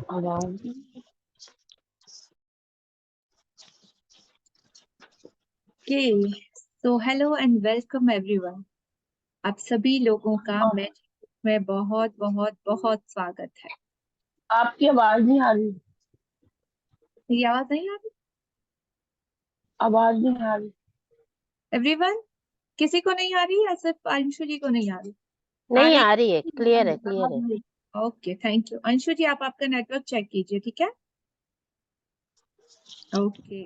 आवाज के so hello and welcome everyone. आप सभी लोगों का मैजिक में बहुत बहुत बहुत स्वागत है। आपकी आवाज नहीं आ रही। मेरी आवाज नहीं आ रही आवाज नहीं आ रही। एवरीवन? किसी को नहीं आ रही या सिर्फ अंशु जी को नहीं आ रही? नहीं आ रही है, क्लियर है, क्लियर है। ओके, थैंक यू अंशु जी। आप आपका नेटवर्क चेक कीजिए, ठीक है? Okay,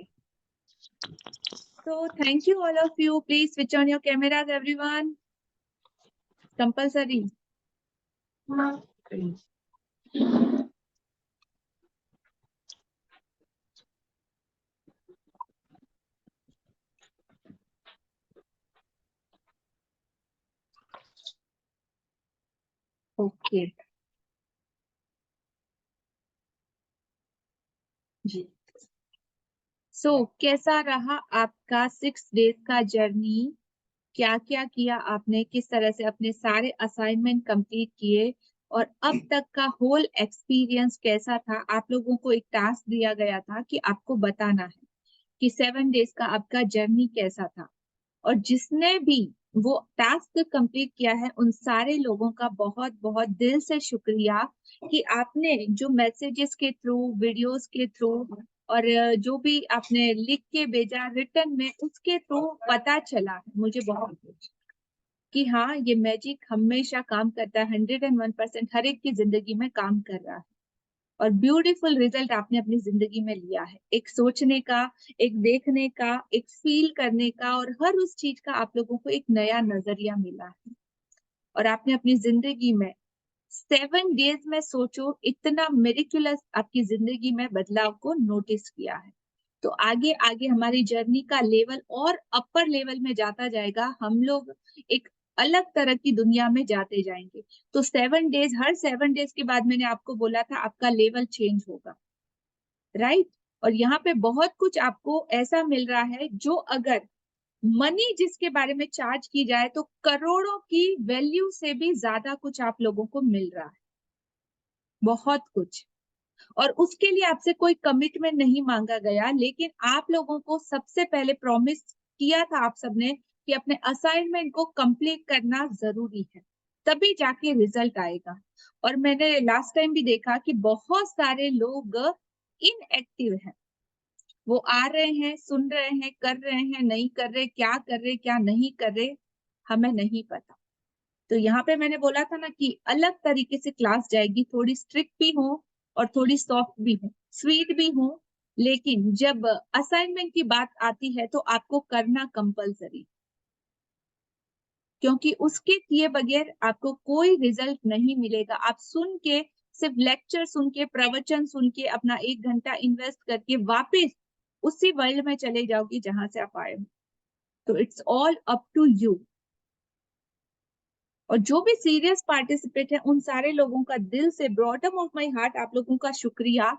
so thank you all of you. Please switch on your cameras, everyone. Compulsory. Okay जी। कैसा रहा आपका 6 डेज का जर्नी? क्या क्या किया आपने? किस तरह से अपने सारे असाइनमेंट कंप्लीट किए? और अब तक का होल एक्सपीरियंस कैसा था? आप लोगों को एक टास्क दिया गया था कि आपको बताना है कि 7 डेज का आपका जर्नी कैसा था। और जिसने भी वो टास्क कंप्लीट किया है उन सारे लोगों का बहुत बहुत दिल से शुक्रिया कि आपने जो मैसेजेस के थ्रू, वीडियोस के थ्रू और जो भी आपने लिख के भेजा रिटर्न में, उसके थ्रू पता चला है मुझे बहुत कुछ कि हाँ, ये मैजिक हमेशा काम करता है। 101% हर एक की जिंदगी में काम कर रहा है और ब्यूटीफुल रिजल्ट आपने अपनी जिंदगी में लिया है। एक सोचने का, एक देखने का, एक फील करने का, और हर उस चीज का आप लोगों को एक नया नजरिया मिला है। और आपने अपनी जिंदगी में 7 डेज में सोचो इतना मेरिकुलस आपकी जिंदगी में बदलाव को नोटिस किया है। तो आगे आगे हमारी जर्नी का लेवल और अपर लेवल में जाता जाएगा। हम लोग एक अलग तरह की दुनिया में जाते जाएंगे। तो 7 डेज, हर 7 डेज के बाद मैंने आपको बोला था आपका लेवल चेंज होगा, राइट? और यहाँ पे बहुत कुछ आपको ऐसा मिल रहा है जो अगर मनी जिसके बारे में चार्ज की जाए तो करोड़ों की वैल्यू से भी ज्यादा कुछ आप लोगों को मिल रहा है, बहुत कुछ। और उसके लिए आपसे कोई कमिटमेंट नहीं मांगा गया, लेकिन आप लोगों को सबसे पहले प्रॉमिस किया था आप सबने कि अपने असाइनमेंट को कंप्लीट करना जरूरी है, तभी जाके रिजल्ट आएगा। और मैंने लास्ट टाइम भी देखा कि बहुत सारे लोग इनएक्टिव हैं। वो आ रहे हैं, सुन रहे हैं, कर रहे हैं, नहीं कर रहे, क्या कर रहे, क्या नहीं कर रहे, हमें नहीं पता। तो यहाँ पे मैंने बोला था ना कि अलग तरीके से क्लास जाएगी, थोड़ी स्ट्रिक्ट भी हो और थोड़ी सॉफ्ट भी हो, स्वीट भी हो, लेकिन जब असाइनमेंट की बात आती है तो आपको करना कंपलसरी, क्योंकि उसके किए बगैर आपको कोई रिजल्ट नहीं मिलेगा। आप सुन के, सिर्फ लेक्चर सुन के, प्रवचन सुन के अपना 1 घंटा इन्वेस्ट करके वापस उसी वर्ल्ड में चले जाओगे जहां से आप आए हो। तो it's all up to you. और जो भी सीरियस पार्टिसिपेट है उन सारे लोगों का दिल से, बॉटम ऑफ माय हार्ट, आप लोगों का शुक्रिया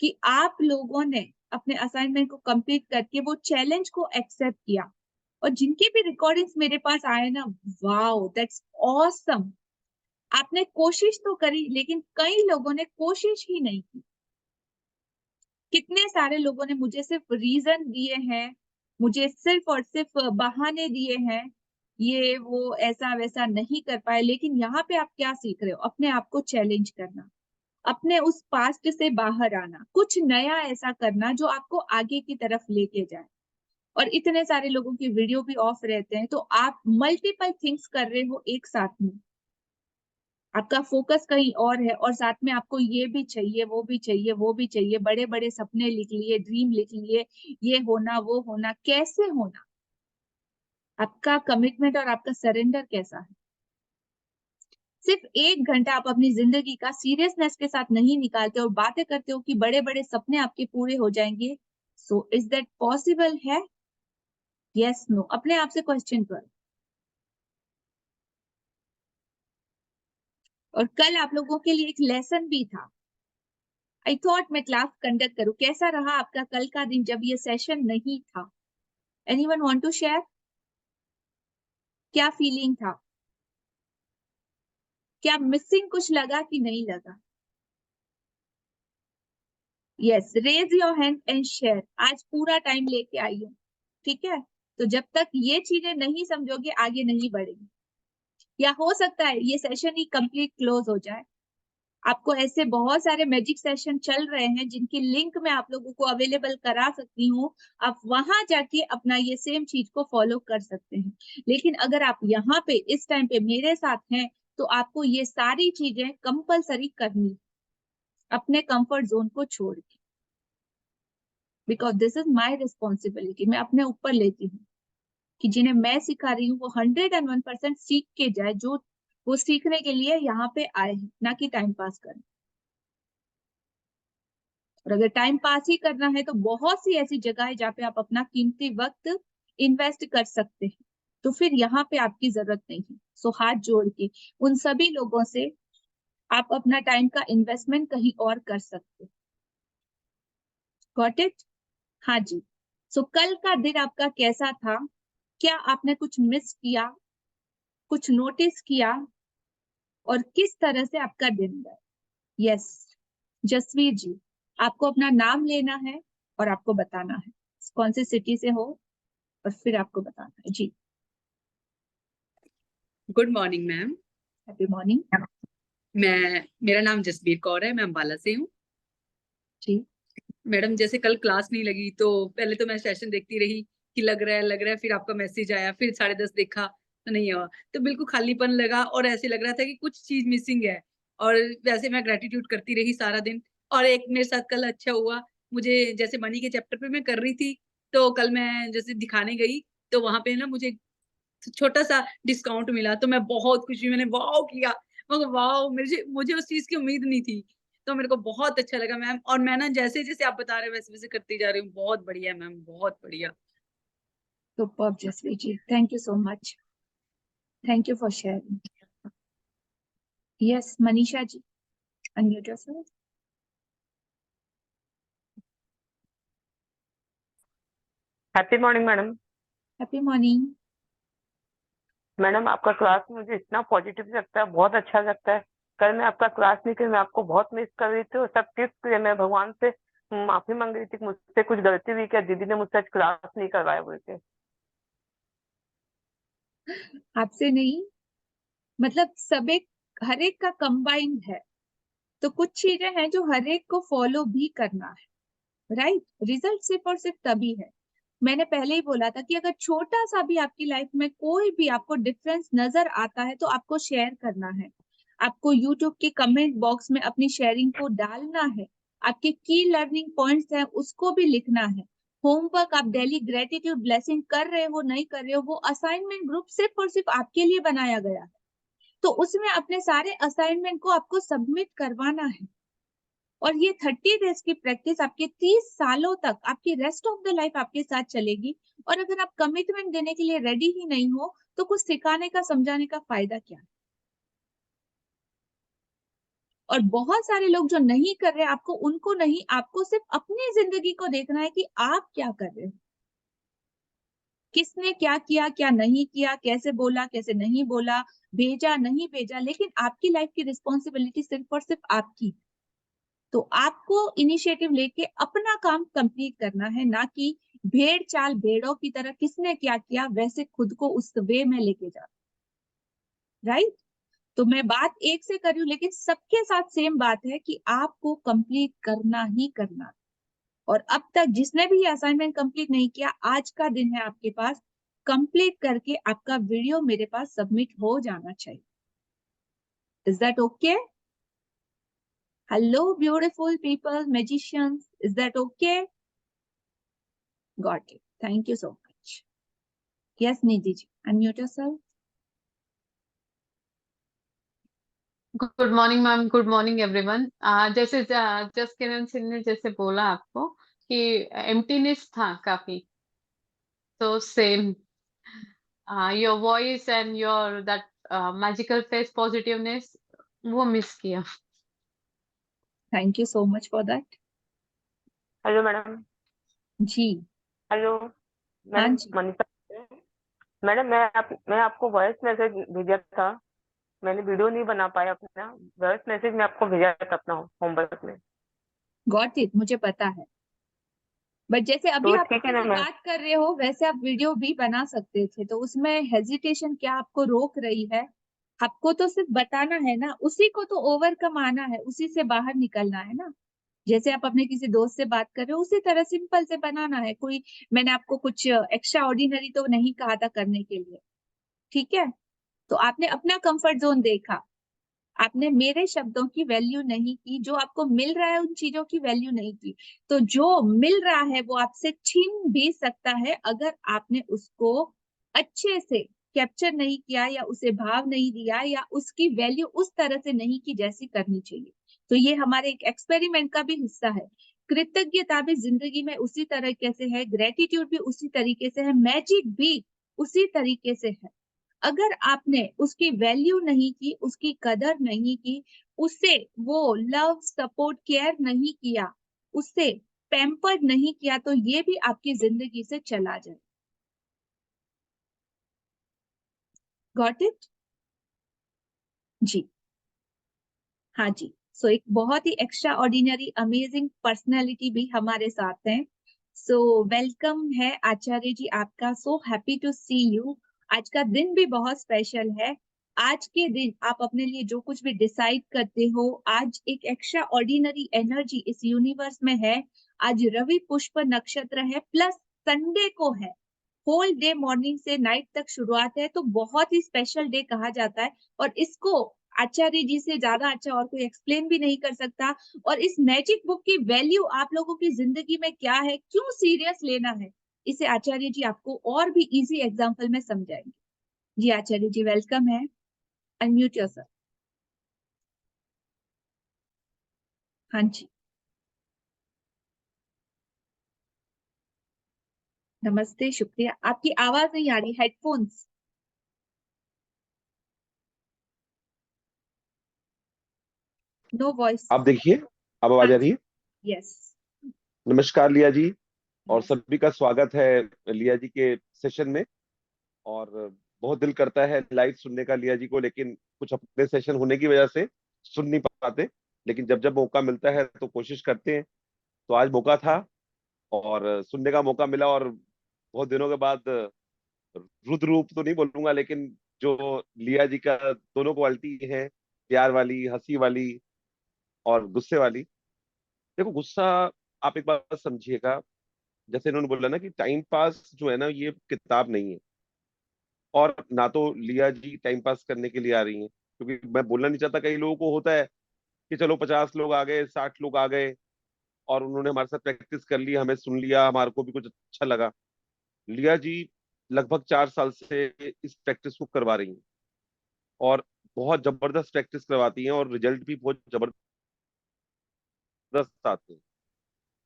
कि आप लोगों ने अपने असाइनमेंट को कंप्लीट करके वो चैलेंज को एक्सेप्ट किया। और जिनके भी रिकॉर्डिंग्स मेरे पास आए ना, वाओ, दैट्स ऑसम। आपने कोशिश तो करी, लेकिन कई लोगों ने कोशिश ही नहीं की। कितने सारे लोगों ने मुझे सिर्फ रीजन दिए हैं, मुझे सिर्फ और सिर्फ बहाने दिए हैं, ये वो ऐसा वैसा नहीं कर पाए। लेकिन यहाँ पे आप क्या सीख रहे हो? अपने आप को चैलेंज करना, अपने उस पास्ट से बाहर आना, कुछ नया ऐसा करना जो आपको आगे की तरफ लेके जाए। और इतने सारे लोगों की वीडियो भी ऑफ रहते हैं, तो आप मल्टीपल थिंग्स कर रहे हो एक साथ में, आपका फोकस कहीं और है, और साथ में आपको ये भी चाहिए, वो भी चाहिए, वो भी चाहिए, बड़े बड़े सपने लिख लिए, ड्रीम लिख लिए, ये होना वो होना। कैसे होना? आपका कमिटमेंट और आपका सरेंडर कैसा है? सिर्फ 1 घंटा आप अपनी जिंदगी का सीरियसनेस के साथ नहीं निकालते और बातें करते हो कि बड़े बड़े सपने आपके पूरे हो जाएंगे। सो इज दैट पॉसिबल है? Yes, no? अपने आप से क्वेश्चन करो। और कल आप लोगों के लिए एक लेसन भी था। आई थॉट मैं क्लास कंडक्ट करूं। कैसा रहा आपका कल का दिन जब ये सेशन नहीं था? Anyone want to share? क्या फीलिंग था? क्या मिसिंग कुछ लगा कि नहीं लगा? Yes, raise your hand and share. आज पूरा टाइम लेके आई हूँ, ठीक है? तो जब तक ये चीजें नहीं समझोगे आगे नहीं बढ़ेगी, या हो सकता है ये सेशन ही कंप्लीट क्लोज हो जाए। आपको ऐसे बहुत सारे मैजिक सेशन चल रहे हैं जिनकी लिंक मैं आप लोगों को अवेलेबल करा सकती हूँ। आप वहां जाके अपना ये सेम चीज को फॉलो कर सकते हैं। लेकिन अगर आप यहाँ पे इस टाइम पे मेरे साथ हैं तो आपको ये सारी चीजें कंपलसरी करनी, अपने कंफर्ट जोन को छोड़ के, because this is my responsibility. मैं अपने ऊपर लेती हूँ कि जिन्हें मैं सिखा रही हूँ वो 101% सीख के जाए, जो वो सीखने के लिए यहाँ पे आए हैं, ना कि टाइम पास करने। और अगर टाइम पास ही करना है तो बहुत सी ऐसी जगह है जहाँ पे आप अपना कीमती वक्त इन्वेस्ट कर सकते हैं, तो फिर यहाँ पे आपकी जरूरत नहीं है। सो हाथ जोड़ के उन सभी लोगों से आप अपना टाइम का इन्वेस्टमेंट कहीं और कर सकते हैं। Got it? हाँ जी। सो कल का दिन आपका कैसा था? क्या आपने कुछ मिस किया, कुछ नोटिस किया, और किस तरह से आपका दिन गया? यस, जसवीर जी, आपको अपना नाम लेना है और आपको बताना है कौन सी सिटी से हो, और फिर आपको बताना है जी। Good morning ma'am. Happy morning मेरा नाम जसबीर कौर है, मैं अम्बाला से हूँ। जी। मैडम जैसे कल क्लास नहीं लगी तो पहले तो मैं सेशन देखती रही कि लग रहा है, फिर आपका मैसेज आया, फिर 10:30 देखा तो नहीं हुआ, तो बिल्कुल खालीपन लगा और ऐसे लग रहा था कि कुछ चीज मिसिंग है। और वैसे मैं ग्रेटिट्यूड करती रही सारा दिन। और एक मेरे साथ कल अच्छा हुआ, मुझे जैसे मनी के चैप्टर पे मैं कर रही थी, तो कल मैं जैसे दिखाने गई तो वहां पे ना मुझे छोटा सा डिस्काउंट मिला, तो मैं बहुत खुशी, मैंने वाओ किया, मगर वाओ मुझे मुझे उस चीज की उम्मीद नहीं थी। तो मेरे को बहुत अच्छा लगा मैम, और मैं ना जैसे जैसे आप बता रहे हैं वैसे वैसे करती जा रही हूँ। बहुत बढ़िया मैम, बहुत बढ़िया। Superb Jasveer ji, thank you so much, thank you for sharing. Yes, Manisha ji, unmute yourself. Happy morning madam. Happy morning. Madam आपका क्लास मुझे इतना पॉजिटिव लगता है, बहुत अच्छा लगता है। कल मैं आपका क्लास नहीं की, मैं आपको बहुत मिस कर रही थी और सब टिप्स के लिए मैं भगवान से माफी मांग रही थी कि मुझसे कुछ गलती हुई क्या, दीदी ने मुझसे आज क्लास नहीं करवाया बोल के। आपसे नहीं, मतलब सब एक, हर एक का कंबाइंड है, तो कुछ चीजें हैं जो हर एक को फॉलो भी करना है, राइट? रिजल्ट सिर्फ और सिर्फ तभी है। मैंने पहले ही बोला था कि अगर छोटा सा भी आपकी लाइफ में कोई भी आपको डिफरेंस नजर आता है तो आपको शेयर करना है। आपको यूट्यूब के कमेंट बॉक्स में अपनी शेयरिंग को डालना है। आपके की लर्निंग पॉइंट्स हैं उसको भी लिखना है। होमवर्क आप डेली ग्रेटिट्यूड ब्लेसिंग कर रहे हो नहीं कर रहे हो, वो असाइनमेंट ग्रुप सिर्फ और सिर्फ आपके लिए बनाया गया है, तो उसमें अपने सारे असाइनमेंट को आपको सबमिट करवाना है। और ये 30 डेज की प्रैक्टिस आपके 30 सालों तक, आपकी रेस्ट ऑफ द लाइफ आपके साथ चलेगी। और अगर आप कमिटमेंट देने के लिए रेडी ही नहीं हो तो कुछ सिखाने का समझाने का फायदा क्या है? और बहुत सारे लोग जो नहीं कर रहे, आपको उनको नहीं, आपको सिर्फ अपनी जिंदगी को देखना है कि आप क्या कर रहे हो, किसने क्या किया क्या नहीं किया, कैसे बोला कैसे नहीं बोला, भेजा नहीं भेजा, लेकिन आपकी लाइफ की रिस्पॉन्सिबिलिटी सिर्फ और सिर्फ आपकी। तो आपको इनिशिएटिव लेके अपना काम कंप्लीट करना है, ना कि भेड़ चाल भेड़ों की तरह किसने क्या किया वैसे खुद को उस वे में लेके जा, राइट? तो मैं बात एक से कर रही हूँ लेकिन सबके साथ सेम बात है कि आपको कंप्लीट करना ही करना। और अब तक जिसने भी असाइनमेंट कंप्लीट नहीं किया, आज का दिन है आपके पास, कंप्लीट करके आपका वीडियो मेरे पास सबमिट हो जाना चाहिए। Is that okay? Hello beautiful people, magicians, is that okay? Got it, thank you so much. Yes Nidhi ji, unmute yourself. Good morning ma'am, good morning everyone. जैसे जस किरण सिंह ने जैसे बोला आपको कि एम्प्टीनेस था काफी, तो same your voice and your that magical face positiveness वो मिस किया। Thank you so much for that. Hello madam. जी। हेलो हाँ मैडम, जी। मनीषा। मैडम मैं आपको वॉइस मैसेज भेजा था, मैंने वीडियो नहीं बना पाया अपना। वॉइस मैसेज मैं आपको भेजा था अपना होमवर्क में। गॉट इट, मुझे पता है। बट जैसे अभी तो आप ठीक है ना मुझसे मैम। बात कर रहे हो वैसे आप वीडियो भी बना सकते थे, तो उसमें हेजिटेशन क्या आपको रोक रही है? आपको तो सिर्फ बताना है ना, उसी को तो ओवरकम आना है, उसी से बाहर निकलना है ना। जैसे आप अपने किसी दोस्त से बात कर रहे हो उसी तरह सिंपल से बनाना है। कोई मैंने आपको कुछ एक्स्ट्रा ऑर्डिनरी तो नहीं कहा था करने के लिए, ठीक है? तो आपने अपना कंफर्ट जोन देखा, आपने मेरे शब्दों की वैल्यू नहीं की, जो आपको मिल रहा है उन चीजों की वैल्यू नहीं की। तो जो मिल रहा है वो आपसे छीन भी सकता है अगर आपने उसको अच्छे से कैप्चर नहीं किया या उसे भाव नहीं दिया या उसकी वैल्यू उस तरह से नहीं की जैसी करनी चाहिए। तो ये हमारे एक एक्सपेरिमेंट का भी हिस्सा है। कृतज्ञता भी जिंदगी में उसी तरीके से है, ग्रेटिट्यूड भी उसी तरीके से है, मैजिक भी उसी तरीके से है। अगर आपने उसकी वैल्यू नहीं की, उसकी कदर नहीं की, उसे वो लव, सपोर्ट, केयर नहीं किया, उससे पैम्पर्ड नहीं किया, तो ये भी आपकी जिंदगी से चला जाए। Got it? जी, हाँ जी। सो एक बहुत ही एक्स्ट्रा ऑर्डिनरी अमेजिंग पर्सनैलिटी भी हमारे साथ हैं। सो वेलकम है आचार्य जी आपका, so happy to see you. आज का दिन भी बहुत स्पेशल है। आज के दिन आप अपने लिए जो कुछ भी डिसाइड करते हो, आज एक एक्स्ट्रा ऑर्डिनरी एनर्जी इस यूनिवर्स में है। आज रवि पुष्प नक्षत्र है, प्लस संडे को है। होल डे मॉर्निंग से नाइट तक शुरुआत है, तो बहुत ही स्पेशल डे कहा जाता है। और इसको आचार्य जी से ज्यादा अच्छा और कोई एक्सप्लेन भी नहीं कर सकता। और इस मैजिक बुक की वैल्यू आप लोगों की जिंदगी में क्या है, क्यों सीरियस लेना है, इसे आचार्य जी आपको और भी इजी एग्जांपल में समझाएंगे। जी आचार्य जी वेलकम है, अनम्यूट योरसेल्फ। हाँ जी, नमस्ते, शुक्रिया। आपकी आवाज नहीं आ रही, हेडफोन्स। No voice. आप देखिए, अब आवाज हाँ आ जी, रही है। यस नमस्कार लिया जी, और यस। सभी का स्वागत है लिया जी के सेशन में। और बहुत दिल करता है लाइव सुनने का लिया जी को, लेकिन कुछ अपने सेशन होने की वजह से सुन नहीं पाते। लेकिन जब जब मौका मिलता है तो कोशिश करते हैं। तो आज मौका था और सुनने का मौका मिला, और बहुत दिनों के बाद रुद्र रूप तो नहीं बोलूंगा, लेकिन जो लिया जी का दोनों क्वालिटी है, प्यार वाली, हंसी वाली और गुस्से वाली। देखो गुस्सा, आप एक बात समझिएगा, जैसे इन्होंने बोला ना कि टाइम पास जो है ना, ये किताब नहीं है। और ना तो लिया जी टाइम पास करने के लिए आ रही हैं, क्योंकि मैं बोलना नहीं चाहता, कई लोगों को होता है कि चलो 50 लोग आ गए, 60 लोग आ गए और उन्होंने हमारे साथ प्रैक्टिस कर ली, हमें सुन लिया, हमारे को भी कुछ अच्छा लगा। लिया जी लगभग 4 साल से इस प्रैक्टिस को करवा रही हैं, और बहुत जबरदस्त प्रैक्टिस करवाती हैं, और रिजल्ट भी बहुत जबरदस्त आते हैं।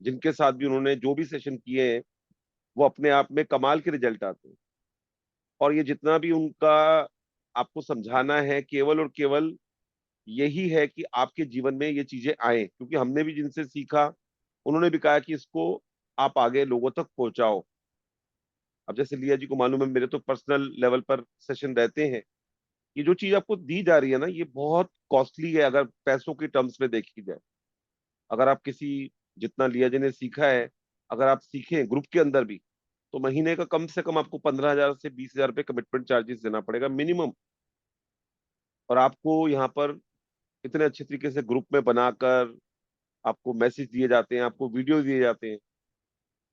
जिनके साथ भी उन्होंने जो भी सेशन किए हैं, वो अपने आप में कमाल के रिजल्ट आते हैं। और ये जितना भी उनका आपको समझाना है, केवल और केवल यही है कि आपके जीवन में ये चीजें आए, क्योंकि हमने भी जिनसे सीखा, उन्होंने भी कहा कि इसको आप आगे लोगों तक पहुंचाओ। अब जैसे लिया जी को मालूम है, मेरे तो पर्सनल लेवल पर सेशन रहते हैं। ये जो चीज आपको दी जा रही है ना, ये बहुत कॉस्टली है अगर पैसों की टर्म्स में देखी जाए। अगर आप किसी, जितना लिया जी ने सीखा है, अगर आप सीखें ग्रुप के अंदर भी, तो महीने का कम से कम आपको 15,000 से 20,000 रुपये कमिटमेंट चार्जेस देना पड़ेगा मिनिमम। और आपको यहाँ पर इतने अच्छे तरीके से ग्रुप में बनाकर आपको मैसेज दिए जाते हैं, आपको वीडियो दिए जाते हैं,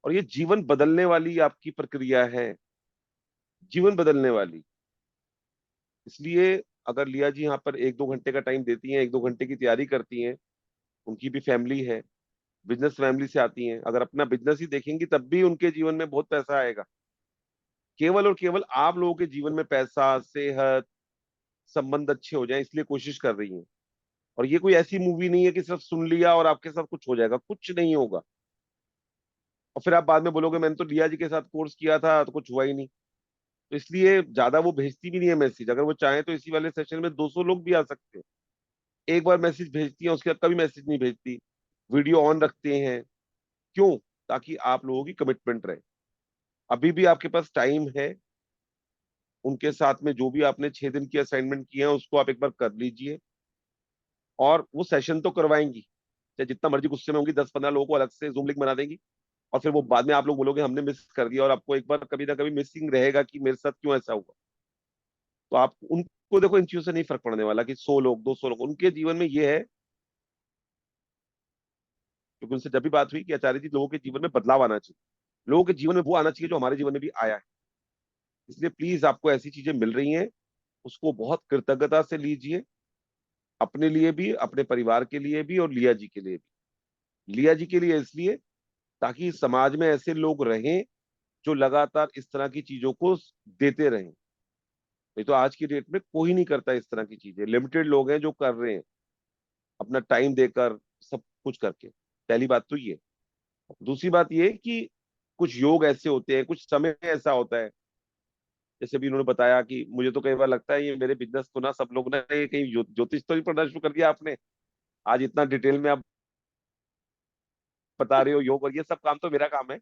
और ये जीवन बदलने वाली आपकी प्रक्रिया है, जीवन बदलने वाली। इसलिए अगर लिया जी यहाँ पर 1-2 घंटे का टाइम देती हैं, 1-2 घंटे की तैयारी करती हैं, उनकी भी फैमिली है, बिजनेस फैमिली से आती हैं, अगर अपना बिजनेस ही देखेंगी तब भी उनके जीवन में बहुत पैसा आएगा। केवल और केवल आप लोगों के जीवन में पैसा, सेहत, संबंध अच्छे हो जाए, इसलिए कोशिश कर रही हैं। और ये कोई ऐसी मूवी नहीं है कि सिर्फ सुन लिया और आपके साथ कुछ हो जाएगा, कुछ नहीं होगा। और फिर आप बाद में बोलोगे मैंने तो लिया जी के साथ कोर्स किया था तो कुछ हुआ ही नहीं। तो इसलिए ज्यादा वो भेजती भी नहीं है मैसेज। अगर वो चाहे तो इसी वाले सेशन में 200 लोग भी आ सकते हैं। एक बार मैसेज भेजती है, उसके बाद कभी मैसेज नहीं भेजती, वीडियो ऑन रखते हैं। क्यों? ताकि आप लोगों की कमिटमेंट रहे। अभी भी आपके पास टाइम है, उनके साथ में जो भी आपने 6 दिन की असाइनमेंट किए हैं उसको आप एक बार कर लीजिए। और वो सेशन तो करवाएंगी, चाहे जितना मर्जी गुस्से में होंगी, 10-15 लोगों को अलग से जूम लिंक बना देंगी, और फिर वो बाद में आप लोग बोलोगे हमने मिस कर दिया, और आपको एक बार कभी ना कभी मिसिंग रहेगा कि मेरे साथ क्यों ऐसा हुआ। तो आप उनको देखो, इन चीजों से नहीं फर्क पड़ने वाला कि 100 लोग 200 लोग, उनके जीवन में ये है, क्योंकि उनसे जब भी बात हुई कि आचार्य जी लोगों के जीवन में बदलाव आना चाहिए, लोगों के जीवन में वो आना चाहिए जो हमारे जीवन में भी आया है। इसलिए प्लीज आपको ऐसी चीजें मिल रही हैं, उसको बहुत कृतज्ञता से लीजिए, अपने लिए भी, अपने परिवार के लिए भी, और लिया जी के लिए भी। लिया जी के लिए इसलिए ताकि समाज में ऐसे लोग रहें जो लगातार इस तरह की चीजों को देते रहें। नहीं तो आज की डेट में कोई नहीं करता इस तरह की चीजें, लिमिटेड लोग हैं जो कर रहे हैं अपना टाइम देकर, सब कुछ करके। पहली बात तो ये। दूसरी बात ये कि कुछ योग ऐसे होते हैं, कुछ समय ऐसा होता है, जैसे भी उन्होंने बताया कि मुझे तो कई बार लगता है ये मेरे बिजनेस को ना सब लोग ने कहीं ज्योतिष तो नहीं पढ़ना शुरू कर दिया आपने, आज इतना डिटेल में आप बता रहे हो योग, और ये सब काम तो मेरा काम है।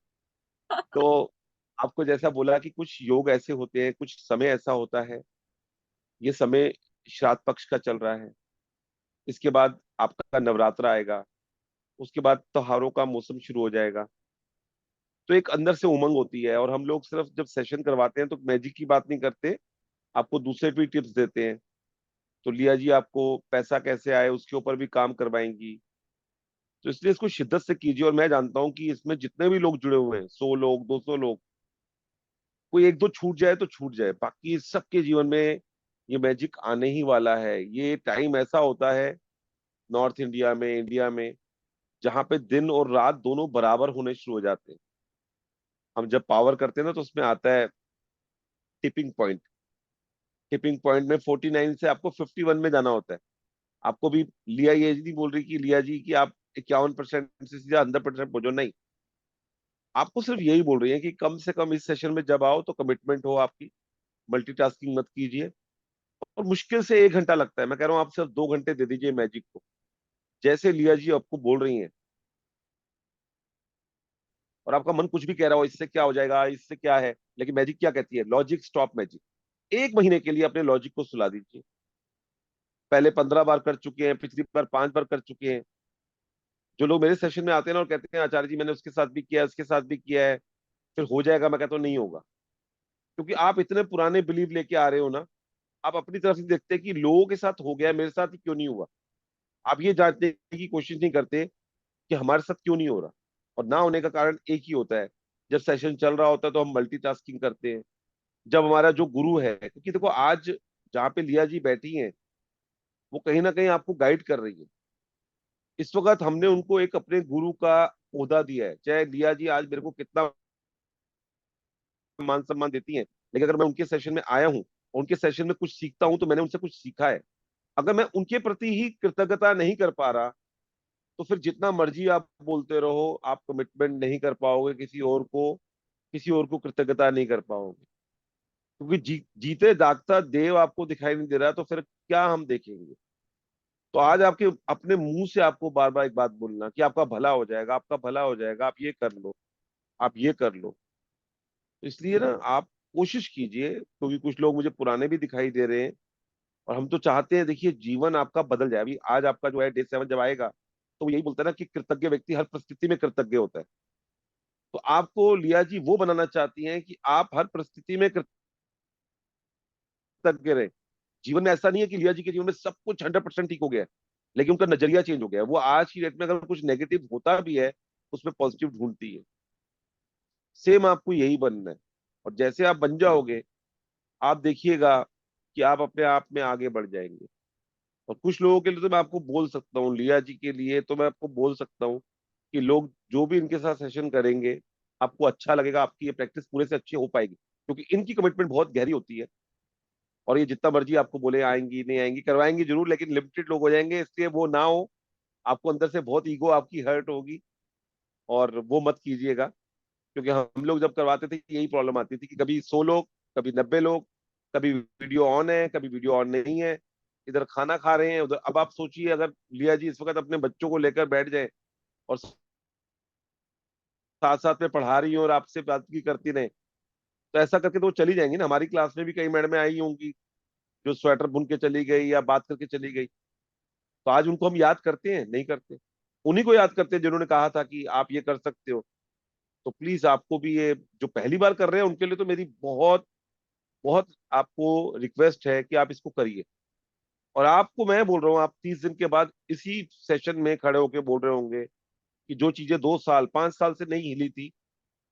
तो आपको जैसा बोला कि कुछ योग ऐसे होते हैं, कुछ समय ऐसा होता है, ये समय श्राद्ध पक्ष का चल रहा है, इसके बाद आपका नवरात्र आएगा, उसके बाद त्योहारों का मौसम शुरू हो जाएगा। तो एक अंदर से उमंग होती है, और हम लोग सिर्फ जब सेशन करवाते हैं तो मैजिक की बात नहीं करते, आपको दूसरे भी टिप्स देते हैं। तो लिया जी आपको पैसा कैसे आए उसके ऊपर भी काम करवाएंगी। तो इसलिए इसको शिद्दत से कीजिए, और मैं जानता हूं कि इसमें जितने भी लोग जुड़े हुए हैं, 100 लोग 200 लोग, कोई एक दो छूट जाए तो छूट जाए, बाकी सबके जीवन में ये मैजिक आने ही वाला है। ये टाइम ऐसा होता है नॉर्थ इंडिया में, इंडिया में, जहां पे दिन और रात दोनों बराबर होने शुरू हो जाते हैं। हम जब पावर करते हैं ना तो उसमें आता है टिपिंग पॉइंट। टिपिंग पॉइंट में 49 से आपको 51 में जाना होता है। आपको भी लिया ये नहीं बोल रही कि लिया जी कि आप 51% से सीधा 100% पहुंचो, नहीं। आपको सिर्फ यही बोल रही है कि कम से कम इस सेशन में जब आओ तो कमिटमेंट हो आपकी, मल्टीटास्किंग मत कीजिए। और मुश्किल से 1 घंटा लगता है, मैं कह रहा हूँ आप सिर्फ 2 घंटे दे दीजिए मैजिक को, जैसे लिया जी आपको बोल रही हैं। और आपका मन कुछ भी कह रहा हो, इससे क्या हो जाएगा, इससे क्या है, लेकिन मैजिक क्या कहती है, लॉजिक स्टॉप मैजिक। 1 महीने के लिए अपने लॉजिक को सुला दीजिए। पहले 15 बार कर चुके हैं, पिछली बार 5 बार कर चुके हैं। जो लोग मेरे सेशन में आते हैं ना और कहते हैं आचार्य जी मैंने उसके साथ भी किया, उसके साथ भी किया है, फिर हो जाएगा, मैं कहता हूँ नहीं होगा। क्योंकि आप इतने पुराने बिलीव लेके आ रहे हो ना, आप अपनी तरफ से देखते हैं कि लोगों के साथ हो गया, मेरे साथ ही क्यों नहीं हुआ। आप ये जानने की कोशिश नहीं करते कि हमारे साथ क्यों नहीं हो रहा। और ना होने का कारण एक ही होता है, जब सेशन चल रहा होता है तो हम मल्टीटास्किंग करते हैं। जब हमारा जो गुरु है, क्योंकि देखो आज जहाँ पे लिया जी बैठी हैं, वो कहीं ना कहीं आपको गाइड कर रही है। इस वक्त हमने उनको एक अपने गुरु का ओहदा दिया है, चाहे लिया जी आज मेरे को कितना मान सम्मान देती हैं, लेकिन अगर मैं उनके सेशन में आया हूँ, उनके सेशन में कुछ सीखता हूँ, तो मैंने उनसे कुछ सीखा है। अगर मैं उनके प्रति ही कृतज्ञता नहीं कर पा रहा, तो फिर जितना मर्जी आप बोलते रहो, आप कमिटमेंट नहीं कर पाओगे किसी और को, किसी और को कृतज्ञता नहीं कर पाओगे। क्योंकि जीते जागता देव आपको दिखाई नहीं दे रहा, तो फिर क्या हम देखेंगे। तो आज आपके अपने मुंह से आपको बार बार एक बात बोलना कि आपका भला हो जाएगा, आपका भला हो जाएगा, आप ये कर लो, आप ये कर लो। तो इसलिए ना आप कोशिश कीजिए, क्योंकि कुछ लोग मुझे पुराने भी दिखाई दे रहे हैं, और हम तो चाहते हैं देखिए जीवन आपका बदल जाए। अभी आज आपका जो है डे 7 जब आएगा, तो वो यही बोलता है ना कि कृतज्ञ व्यक्ति हर परिस्थिति में कृतज्ञ होता है। तो आपको लिया जी वो बनाना चाहती हैं कि आप हर परिस्थिति में कृतज्ञ रहे। जीवन में ऐसा नहीं है कि लिया जी के जीवन में सब कुछ 100% ठीक हो गया है, लेकिन उनका नजरिया चेंज हो गया है। वो आज की डेट में अगर कुछ नेगेटिव होता भी है, उसमें पॉजिटिव ढूंढती है। सेम आपको यही बनना है। और जैसे आप बन जाओगे, आप देखिएगा कि आप अपने आप में आगे बढ़ जाएंगे। और कुछ लोगों के लिए तो मैं आपको बोल सकता हूँ, लिया जी के लिए तो मैं आपको बोल सकता हूँ कि लोग जो भी इनके साथ सेशन करेंगे, आपको अच्छा लगेगा, आपकी ये प्रैक्टिस पूरे से अच्छी हो पाएगी, क्योंकि इनकी कमिटमेंट बहुत गहरी होती है। और ये जितना मर्जी आपको बोले आएंगी नहीं आएंगी, करवाएंगी जरूर, लेकिन लिमिटेड लोग हो जाएंगे, इसलिए वो ना हो। आपको अंदर से बहुत ईगो आपकी हर्ट होगी, और वो मत कीजिएगा। क्योंकि हम लोग जब करवाते थे यही प्रॉब्लम आती थी कि कभी 100 लोग, कभी 90 लोग, कभी वीडियो ऑन है, कभी वीडियो ऑन नहीं है, इधर खाना खा रहे हैं उधर। अब आप सोचिए अगर लिया जी इस वक्त अपने बच्चों को लेकर बैठ जाए और साथ साथ में पढ़ा रही हो और आपसे बात की करती रहे, तो ऐसा करके तो वो चली जाएंगी ना। हमारी क्लास में भी कई मैडमें आई होंगी जो स्वेटर बुन के चली गई या बात करके चली गई, तो आज उनको हम याद करते हैं, नहीं करते। उन्हीं को याद करते हैं जिन्होंने कहा था कि आप ये कर सकते हो। तो प्लीज आपको भी, ये जो पहली बार कर रहे हैं उनके लिए तो मेरी बहुत बहुत आपको रिक्वेस्ट है कि आप इसको करिए। और आपको मैं बोल रहा हूँ, आप 30 दिन के बाद इसी सेशन में खड़े होके बोल रहे होंगे कि जो चीजें 2 साल 5 साल से नहीं हिली थी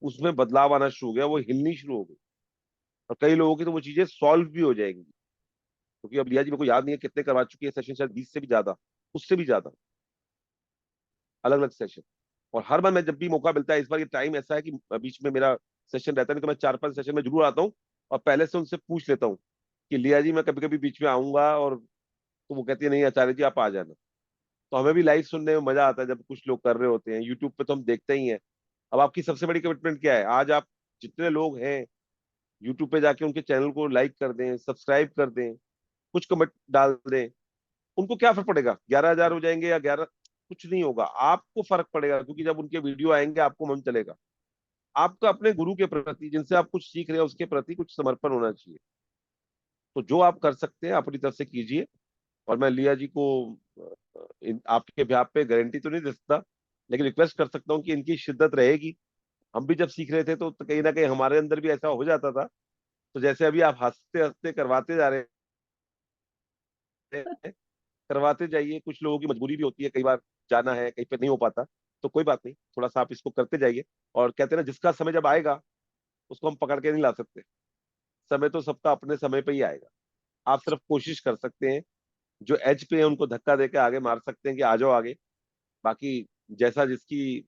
उसमें बदलाव आना शुरू हो गया, वो हिलनी शुरू हो गई। और कई लोगों की तो वो चीजें सॉल्व भी हो जाएंगी। क्योंकि अब लिया जी मेरे को याद नहीं है कितने करवा चुकी है सेशन, शायद 20 से भी ज्यादा, उससे भी ज्यादा अलग अलग सेशन। और हर बार मैं जब भी मौका मिलता है, इस बार ये टाइम ऐसा है कि बीच में मेरा सेशन रहता है, नहीं तो मैं 4-5 सेशन में जरूर आता हूँ और पहले से उनसे पूछ लेता हूँ कि लिया जी मैं कभी कभी बीच में आऊंगा, और तो वो कहती है नहीं आचार्य जी आप आ जाना। तो हमें भी लाइव सुनने में मजा आता है जब कुछ लोग कर रहे होते हैं। यूट्यूब पे तो हम देखते ही हैं। अब आपकी सबसे बड़ी कमिटमेंट क्या है? आज आप जितने लोग हैं यूट्यूब पे जाके उनके चैनल को लाइक कर दें, सब्सक्राइब कर दें, कुछ कमेंट डाल दें। उनको क्या फर्क पड़ेगा 11,000 हो जाएंगे या 11, कुछ नहीं होगा। आपको फर्क पड़ेगा, क्योंकि जब उनके वीडियो आएंगे आपको मन चलेगा। आपका अपने गुरु के प्रति, जिनसे आप कुछ सीख रहे हैं, उसके प्रति कुछ समर्पण होना चाहिए। तो जो आप कर सकते हैं अपनी तरफ से कीजिए। और मैं लिया जी को आपके बेhalf पे गारंटी तो नहीं दे सकता, लेकिन रिक्वेस्ट कर सकता हूँ कि इनकी शिद्दत रहेगी। हम भी जब सीख रहे थे तो कहीं ना कहीं हमारे अंदर भी ऐसा हो जाता था। तो जैसे अभी आप हंसते हंसते करवाते जा रहे हैं, करवाते जाइए। कुछ लोगों की मजबूरी भी होती है, कई बार जाना है कहीं पे नहीं हो पाता, तो कोई बात नहीं, थोड़ा सा आप इसको करते जाइए। और कहते हैं ना, जिसका समय जब आएगा उसको हम पकड़ के नहीं ला सकते। समय तो सबका अपने समय पे ही आएगा। आप सिर्फ कोशिश कर सकते हैं। जो एज पे है उनको धक्का देके आगे मार सकते हैं कि आ जाओ आगे। बाकी जैसा जिसकी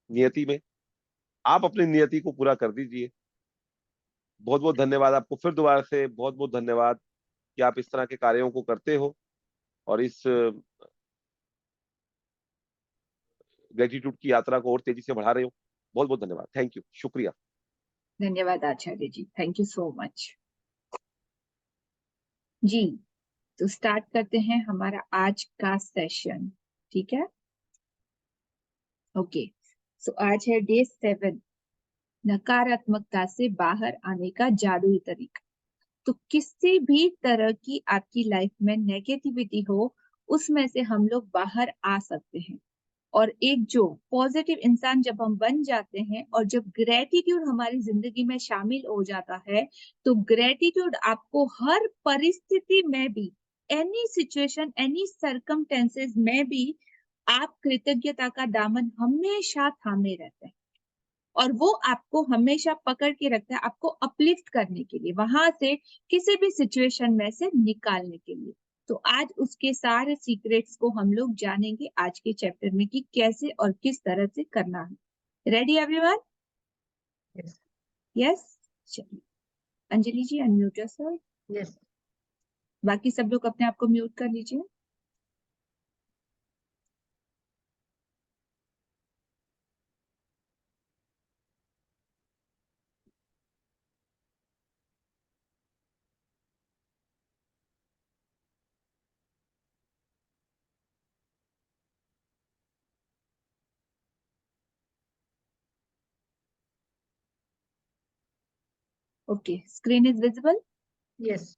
नियति में, आप अपनी नियति को पूरा कर दीजिए। बहुत बहुत धन्यवाद आपको, फिर दोबारा से बहुत बहुत धन्यवाद कि आप इस तरह के कार्यों को करते हो और इस ग्रेटिट्यूड की यात्रा को और तेजी से बढ़ा रहे हो। बहुत बहुत धन्यवाद, थैंक यू, शुक्रिया। धन्यवाद आचार्य जी, थैंक यू सो मच जी। तो स्टार्ट करते हैं हमारा आज का सेशन, ठीक है? ओके, सो आज है डे 7, नकारात्मकता से बाहर आने का जादुई तरीका। तो किसी भी तरह की आपकी लाइफ में नेगेटिविटी हो, उसमें से हम लोग बाहर आ सकते हैं। और एक जो पॉजिटिव इंसान जब हम बन जाते हैं और जब ग्रेटिट्यूड हमारी जिंदगी में शामिल हो जाता है, तो ग्रेटिट्यूड आपको हर परिस्थिति में भी, एनी सिचुएशन, एनी सर्कमटेंसेस में भी, आप कृतज्ञता का दामन हमेशा थामे रहते हैं। और वो आपको हमेशा पकड़ के रखता है, आपको अपलिफ्ट करने के लिए, वहां से किसी भी सिचुएशन में से निकालने के लिए। तो आज उसके सारे सीक्रेट्स को हम लोग जानेंगे आज के चैप्टर में कि कैसे और किस तरह से करना है। Ready everyone? यस, चलिए अंजलि जी अनम्यूट योरसेल्फ। यस। बाकी सब लोग अपने आप को म्यूट कर लीजिए। Okay, screen is visible? Yes.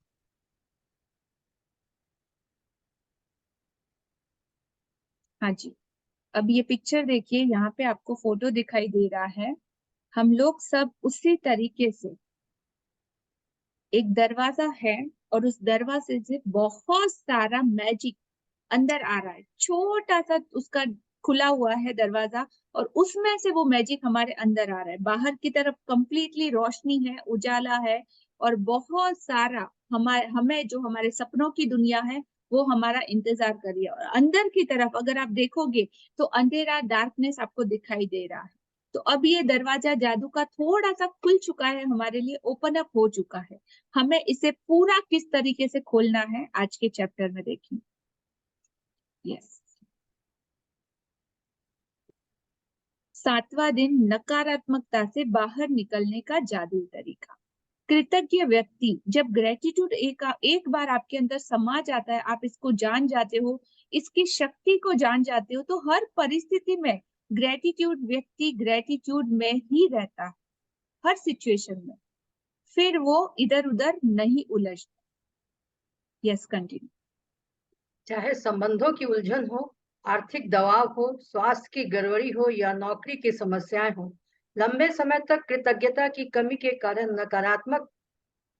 हाँ जी। अब ये पिक्चर देखिए, यहाँ पे आपको फोटो दिखाई दे रहा है। हम लोग सब उसी तरीके से, एक दरवाजा है और उस दरवाजे से बहुत सारा मैजिक अंदर आ रहा है। छोटा सा उसका खुला हुआ है दरवाजा और उसमें से वो मैजिक हमारे अंदर आ रहा है। बाहर की तरफ कंप्लीटली रोशनी है, उजाला है और बहुत सारा हमें जो हमारे सपनों की दुनिया है वो हमारा इंतजार कर रही है। और अंदर की तरफ अगर आप देखोगे तो अंधेरा, डार्कनेस आपको दिखाई दे रहा है। तो अब ये दरवाजा जादू का थोड़ा सा खुल चुका है, हमारे लिए ओपन अप हो चुका है। हमें इसे पूरा किस तरीके से खोलना है आज के चैप्टर में देखें। यस, 7वां दिन, नकारात्मकता से बाहर निकलने का जादुई तरीका। कृतज्ञ व्यक्ति, जब ग्रेटिट्यूड एक बार आपके अंदर समा जाता है, आप इसको जान जाते हो, इसकी शक्ति को जान जाते हो, तो हर परिस्थिति में ग्रेटिट्यूड व्यक्ति ग्रेटिट्यूड में ही रहता है, हर सिचुएशन में। फिर वो इधर उधर नहीं उलझता। Yes, continue. चाहे संबंधों की उलझन हो, आर्थिक दबाव हो, स्वास्थ्य की गड़बड़ी हो या नौकरी की समस्याएं हो, लंबे समय तक कृतज्ञता की कमी के कारण नकारात्मक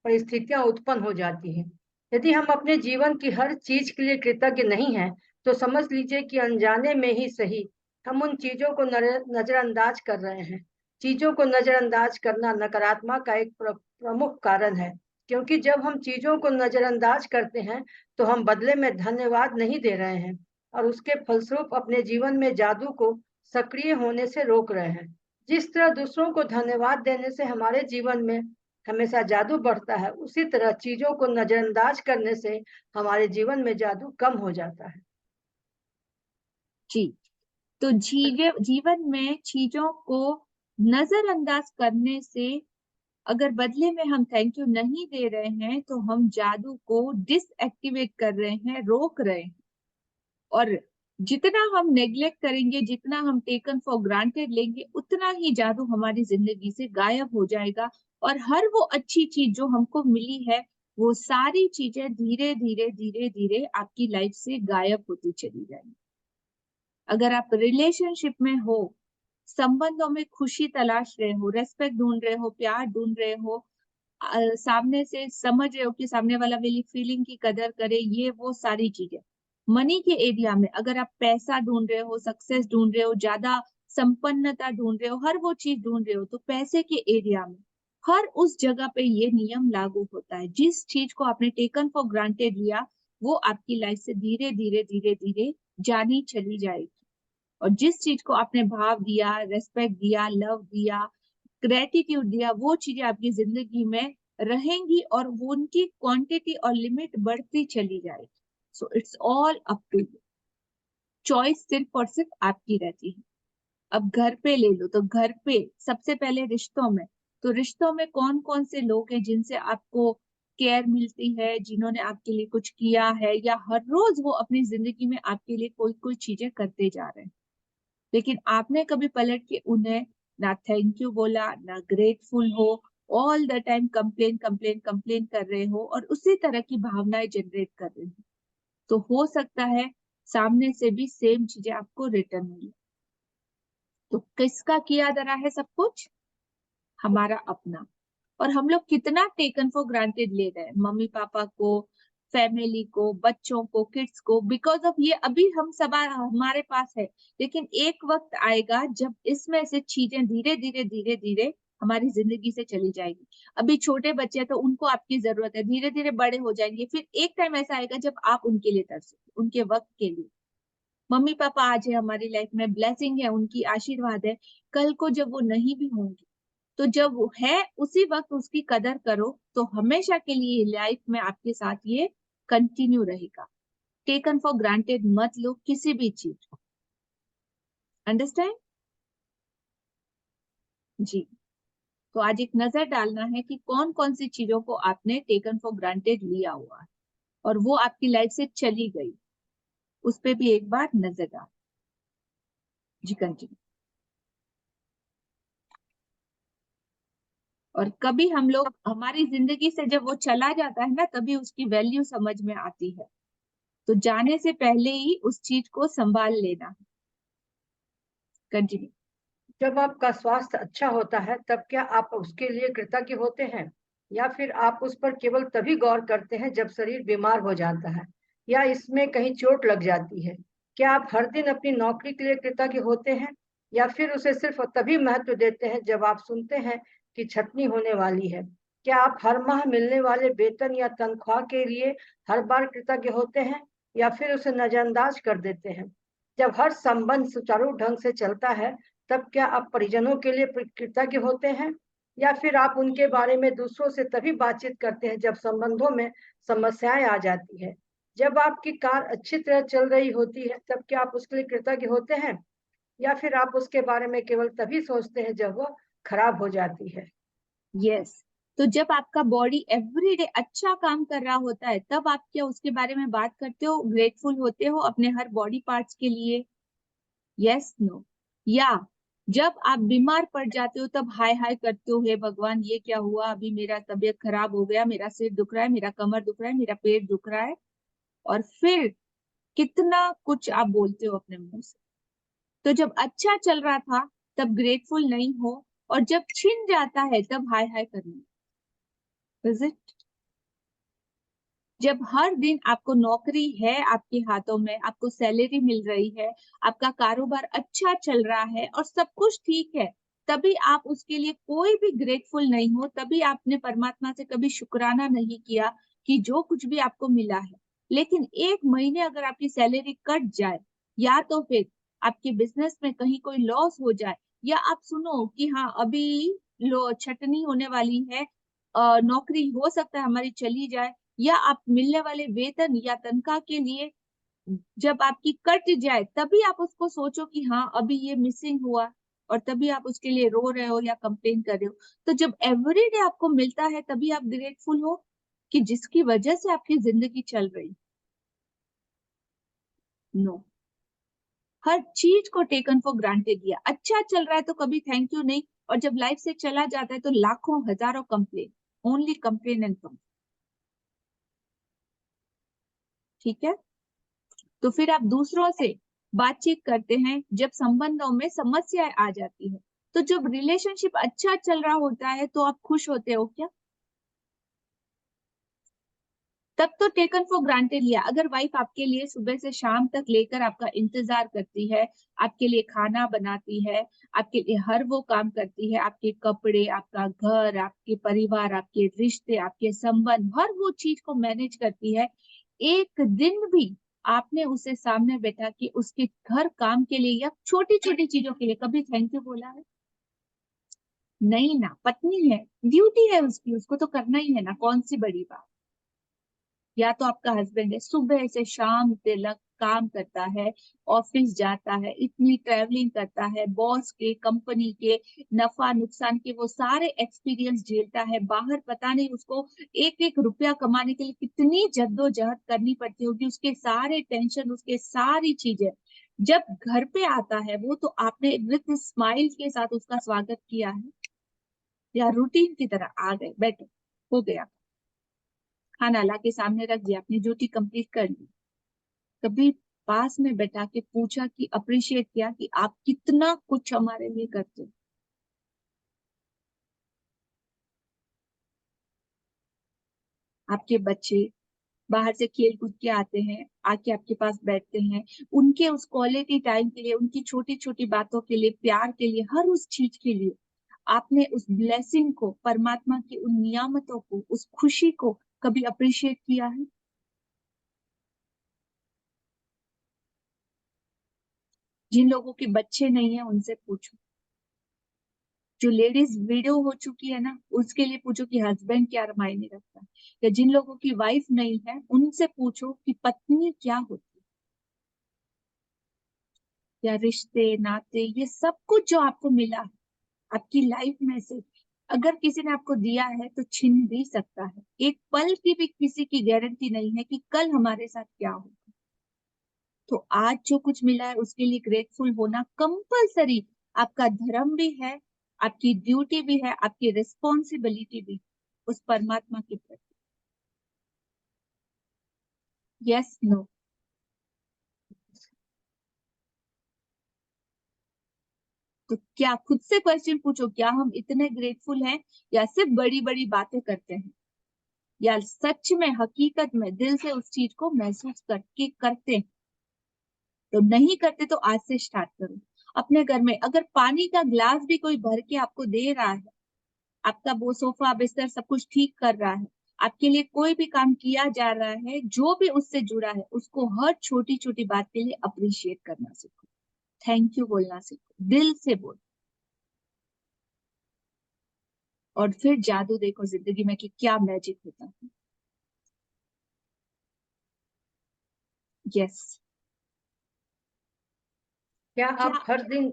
परिस्थितियां उत्पन्न हो जाती हैं। यदि हम अपने जीवन की हर चीज के लिए कृतज्ञ नहीं हैं, तो समझ लीजिए कि अनजाने में ही सही हम उन चीजों को नजरअंदाज कर रहे हैं। चीजों को नजरअंदाज करना नकारात्मक का एक प्रमुख कारण है, क्योंकि जब हम चीजों को नजरअंदाज करते हैं तो हम बदले में धन्यवाद नहीं दे रहे हैं और उसके फलस्वरूप अपने जीवन में जादू को सक्रिय होने से रोक रहे हैं। जिस तरह दूसरों को धन्यवाद देने से हमारे जीवन में हमेशा जादू बढ़ता है, उसी तरह चीजों को नजरअंदाज करने से हमारे जीवन में जादू कम हो जाता है। जी, तो जीवन में चीजों को नजरअंदाज करने से अगर बदले में हम थैंक यू नहीं दे रहे हैं तो हम जादू को डिसएक्टिवेट कर रहे हैं, रोक रहे हैं। और जितना हम नेग्लेक्ट करेंगे, जितना हम टेकन फॉर ग्रांटेड लेंगे, उतना ही जादू हमारी जिंदगी से गायब हो जाएगा और हर वो अच्छी चीज जो हमको मिली है, वो सारी चीजें धीरे धीरे धीरे धीरे आपकी लाइफ से गायब होती चली जाएंगी। अगर आप रिलेशनशिप में हो, संबंधों में खुशी तलाश रहे हो, रेस्पेक्ट ढूंढ रहे हो, प्यार ढूंढ रहे हो, सामने से समझ रहे हो कि सामने वाला मेरी फीलिंग की कदर करे, ये वो सारी चीजें। मनी के एरिया में अगर आप पैसा ढूंढ रहे हो, सक्सेस ढूंढ रहे हो, ज्यादा संपन्नता ढूंढ रहे हो, हर वो चीज ढूंढ रहे हो, तो पैसे के एरिया में हर उस जगह पे ये नियम लागू होता है। जिस चीज को आपने टेकन फॉर ग्रांटेड लिया, वो आपकी लाइफ से धीरे धीरे धीरे धीरे जानी चली जाएगी। और जिस चीज को आपने भाव दिया, रेस्पेक्ट दिया, लव दिया, ग्रेटिट्यूड दिया, वो चीजें आपकी जिंदगी में रहेंगी और वो उनकी क्वांटिटी और लिमिट बढ़ती चली जाएगी। So it's all up to you. Choice सिर्फ और सिर्फ आपकी रहती है। अब घर पे ले लो, तो घर पे सबसे पहले रिश्तों में, तो रिश्तों में कौन कौन से लोग हैं जिनसे आपको केयर मिलती है, जिन्होंने आपके लिए कुछ किया है, या हर रोज वो अपनी जिंदगी में आपके लिए कोई कोई चीजें करते जा रहे हैं, लेकिन आपने कभी पलट के उन्हें ना थैंक यू बोला, ना ग्रेटफुल हो, all the time complain complain complain कर रहे हो और उसी तरह की भावनाएं जनरेट कर रहे हो, तो हो सकता है सामने से भी सेम चीजें आपको रिटर्न मिले। तो किसका किया धरा है सब कुछ? हमारा अपना। और हम लोग कितना टेकन फॉर ग्रांटेड ले रहे हैं, मम्मी पापा को, फैमिली को, बच्चों को, किड्स को, बिकॉज ऑफ ये अभी हम सब हमारे पास है, लेकिन एक वक्त आएगा जब इसमें से चीजें धीरे धीरे धीरे धीरे हमारी जिंदगी से चली जाएगी। अभी छोटे बच्चे हैं तो उनको आपकी जरूरत है, धीरे धीरे बड़े हो जाएंगे, फिर एक टाइम ऐसा आएगा जब आप उनके लिए तरसोगे, उनके वक्त के लिए। मम्मी पापा आज है हमारी लाइफ में, ब्लेसिंग है, उनकी आशीर्वाद है। कल को जब वो नहीं भी होंगे, तो जब वो है उसी वक्त उसकी कदर करो, तो हमेशा के लिए लाइफ में आपके साथ ये कंटिन्यू रहेगा। टेकन फॉर ग्रांटेड मत लो किसी भी चीज को। अंडरस्टैंड जी? तो आज एक नजर डालना है कि कौन कौन सी चीजों को आपने टेकन फॉर ग्रांटेड लिया हुआ है और वो आपकी लाइफ से चली गई, उस पे भी एक बार नजर डाल। जी कंटिन्यू। और कभी हम लोग, हमारी जिंदगी से जब वो चला जाता है ना, तभी उसकी वैल्यू समझ में आती है। तो जाने से पहले ही उस चीज को संभाल लेना है। कंटिन्यू। जब आपका स्वास्थ्य अच्छा होता है, तब क्या आप उसके लिए कृतज्ञ होते हैं, या फिर आप उस पर केवल तभी गौर करते हैं जब शरीर बीमार हो जाता है या इसमें कहीं चोट लग जाती है? क्या आप हर दिन अपनी नौकरी के लिए कृतज्ञ होते हैं, या फिर उसे सिर्फ तभी महत्व देते हैं जब आप सुनते हैं कि छटनी होने वाली है? क्या आप हर माह मिलने वाले वेतन या तनख्वाह के लिए हर बार कृतज्ञ होते हैं, या फिर उसे नजरअंदाज कर देते हैं? जब हर संबंध सुचारू ढंग से चलता है, तब क्या आप परिजनों के लिए कृतज्ञ होते हैं, या फिर आप उनके बारे में दूसरों से तभी बातचीत करते हैं जब संबंधों में समस्याएं आ जाती है? जब आपकी कार अच्छी तरह चल रही होती है, तब क्या आप उसके लिए कृतज्ञ होते हैं, या फिर आप उसके बारे में केवल तभी सोचते हैं जब वह खराब हो जाती है? यस। तो जब आपका बॉडी एवरीडे अच्छा काम कर रहा होता है, तब आप क्या उसके बारे में बात करते हो, ग्रेटफुल होते हो अपने हर बॉडी पार्ट्स के लिए? Yes, no? या जब आप बीमार पड़ जाते हो तब हाय हाय करते हो, हे भगवान ये क्या हुआ, अभी मेरा तबीयत खराब हो गया, मेरा सिर दुख रहा है, मेरा कमर दुख रहा है, मेरा पेट दुख रहा है, और फिर कितना कुछ आप बोलते हो अपने मुंह से। तो जब अच्छा चल रहा था तब ग्रेटफुल नहीं हो, और जब छिन जाता है तब हाय हाय करना। Is it? जब हर दिन आपको नौकरी है आपके हाथों में, आपको सैलरी मिल रही है, आपका कारोबार अच्छा चल रहा है और सब कुछ ठीक है, तभी आप उसके लिए कोई भी ग्रेटफुल नहीं हो, तभी आपने परमात्मा से कभी शुक्राना नहीं किया कि जो कुछ भी आपको मिला है। लेकिन एक महीने अगर आपकी सैलरी कट जाए, या तो फिर आपके बिजनेस में कहीं कोई लॉस हो जाए, या आप सुनो कि हाँ अभी लो छटनी होने वाली है, नौकरी हो सकता है हमारी चली जाए, या आप मिलने वाले वेतन या तनख्वाह के लिए जब आपकी कट जाए, तभी आप उसको सोचो कि हाँ अभी ये मिसिंग हुआ, और तभी आप उसके लिए रो रहे हो या कंप्लेन कर रहे हो। तो जब एवरीडे आपको मिलता है तभी आप ग्रेटफुल हो, कि जिसकी वजह से आपकी जिंदगी चल रही। नो, हर चीज को टेकन फॉर ग्रांटेड लिया। अच्छा चल रहा है तो कभी थैंक यू नहीं, और जब लाइफ से चला जाता है तो लाखों हजारों complain, only complain and complain. ठीक है? तो फिर आप दूसरों से बातचीत करते हैं जब संबंधों में समस्याएं आ जाती है। तो जब रिलेशनशिप अच्छा चल रहा होता है तो आप खुश होते हो क्या? तब तो टेकन फॉर ग्रांटेड लिया। अगर वाइफ आपके लिए सुबह से शाम तक लेकर आपका इंतजार करती है, आपके लिए खाना बनाती है, आपके लिए हर वो काम करती है, आपके कपड़े, आपका घर, आपके परिवार, आपके रिश्ते, आपके संबंध, हर वो चीज को मैनेज करती है, एक दिन भी आपने उसे सामने बैठा कि उसके घर काम के लिए या छोटी छोटी चीजों के लिए कभी थैंक यू बोला है? नहीं ना, पत्नी है, ड्यूटी है उसकी, उसको तो करना ही है ना, कौन सी बड़ी बात। या तो आपका हस्बैंड है, सुबह से शाम तक काम करता है, ऑफिस जाता है, इतनी ट्रैवलिंग करता है, बॉस के, कंपनी के नफा नुकसान के वो सारे एक्सपीरियंस झेलता है, बाहर पता नहीं उसको एक एक रुपया कमाने के लिए कितनी जद्दोजहद करनी पड़ती होगी, उसके सारे टेंशन, उसके सारी चीजें, जब घर पे आता है वो, तो आपने विद स्माइल के साथ उसका स्वागत किया है, या रूटीन की तरह आ गए, बैठो, हो गया, खाना ला के सामने रख दिया, अपनी ड्यूटी कंप्लीट कर ली? कभी पास में बैठा के पूछा कि अप्रिशिएट किया कि आप कितना कुछ हमारे लिए करते हो? आपके बच्चे बाहर से खेल कूद के आते हैं, आके आपके पास बैठते हैं, उनके उस क्वालिटी टाइम के लिए, उनकी छोटी छोटी बातों के लिए, प्यार के लिए, हर उस चीज के लिए आपने उस ब्लेसिंग को, परमात्मा की उन नियामतों को, उस खुशी को कभी अप्रिशिएट किया है? जिन लोगों के बच्चे नहीं है उनसे पूछो, जो लेडीज वीडियो हो चुकी है ना, उसके लिए पूछो कि हस्बैंड क्या मायने रखता है, या जिन लोगों की वाइफ नहीं है उनसे पूछो कि पत्नी क्या होती है, या रिश्ते नाते, ये सब कुछ जो आपको मिला है आपकी लाइफ में से, अगर किसी ने आपको दिया है तो छीन भी सकता है। एक पल की भी किसी की गारंटी नहीं है कि कल हमारे साथ क्या होगा। तो आज जो कुछ मिला है उसके लिए ग्रेटफुल होना कंपलसरी आपका धर्म भी है, आपकी ड्यूटी भी है, आपकी रिस्पॉन्सिबिलिटी भी उस परमात्मा के प्रति। Yes no? तो क्या खुद से क्वेश्चन पूछो, क्या हम इतने ग्रेटफुल हैं, या सिर्फ बड़ी बड़ी बातें करते हैं, या सच में हकीकत में दिल से उस चीज को महसूस करके करते हैं? तो नहीं करते तो आज से स्टार्ट करो। अपने घर में अगर पानी का ग्लास भी कोई भर के आपको दे रहा है, आपका वो सोफा बिस्तर सब कुछ ठीक कर रहा है, आपके लिए कोई भी काम किया जा रहा है, जो भी उससे जुड़ा है, उसको हर छोटी छोटी बात के लिए अप्रिशिएट करना सीखो, थैंक यू बोलना सीखो, दिल से बोलो, और फिर जादू देखो जिंदगी में कि क्या मैजिक होता है। यस। क्या आप हर दिन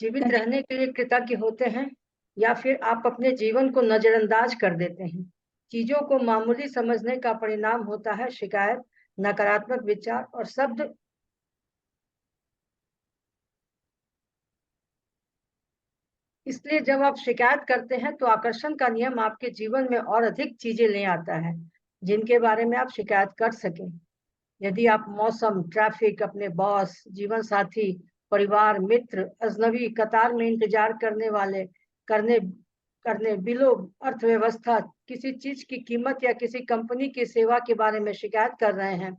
जीवित रहने के लिए कृतज्ञ होते हैं, या फिर आप अपने जीवन को नजरअंदाज कर देते हैं? चीजों को मामूली समझने का परिणाम होता है शिकायत, नकारात्मक विचार और शब्द। इसलिए जब आप शिकायत करते हैं तो आकर्षण का नियम आपके जीवन में और अधिक चीजें ले आता है जिनके बारे में आप शिकायत कर सकें। यदि आप मौसम, ट्रैफिक, अपने बॉस, जीवन साथी, परिवार, मित्र, अजनबी, कतार में इंतजार करने बिलों, अर्थव्यवस्था, किसी चीज की कीमत या किसी कंपनी की सेवा के बारे में शिकायत कर रहे हैं,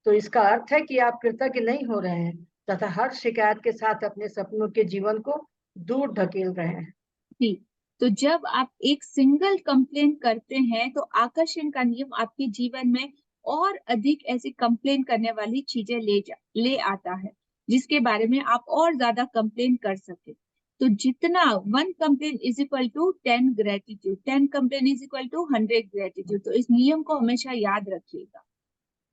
तो इसका अर्थ है कि आप कृतज्ञ नहीं हो रहे हैं तथा हर शिकायत के साथ अपने सपनों के जीवन को दूर ढकेल रहे हैं। जी, तो जब आप एक सिंगल कंप्लेन करते हैं तो आकर्षण का नियम आपके जीवन में और अधिक ऐसी कंप्लेन करने वाली चीजें ले आता है, जिसके बारे में आप और ज्यादा कंप्लेन कर सके। तो जितना 1 complain is equal to 10 gratitude, 10 complain is equal to 100 gratitude. तो इस नियम को हमेशा याद रखिएगा।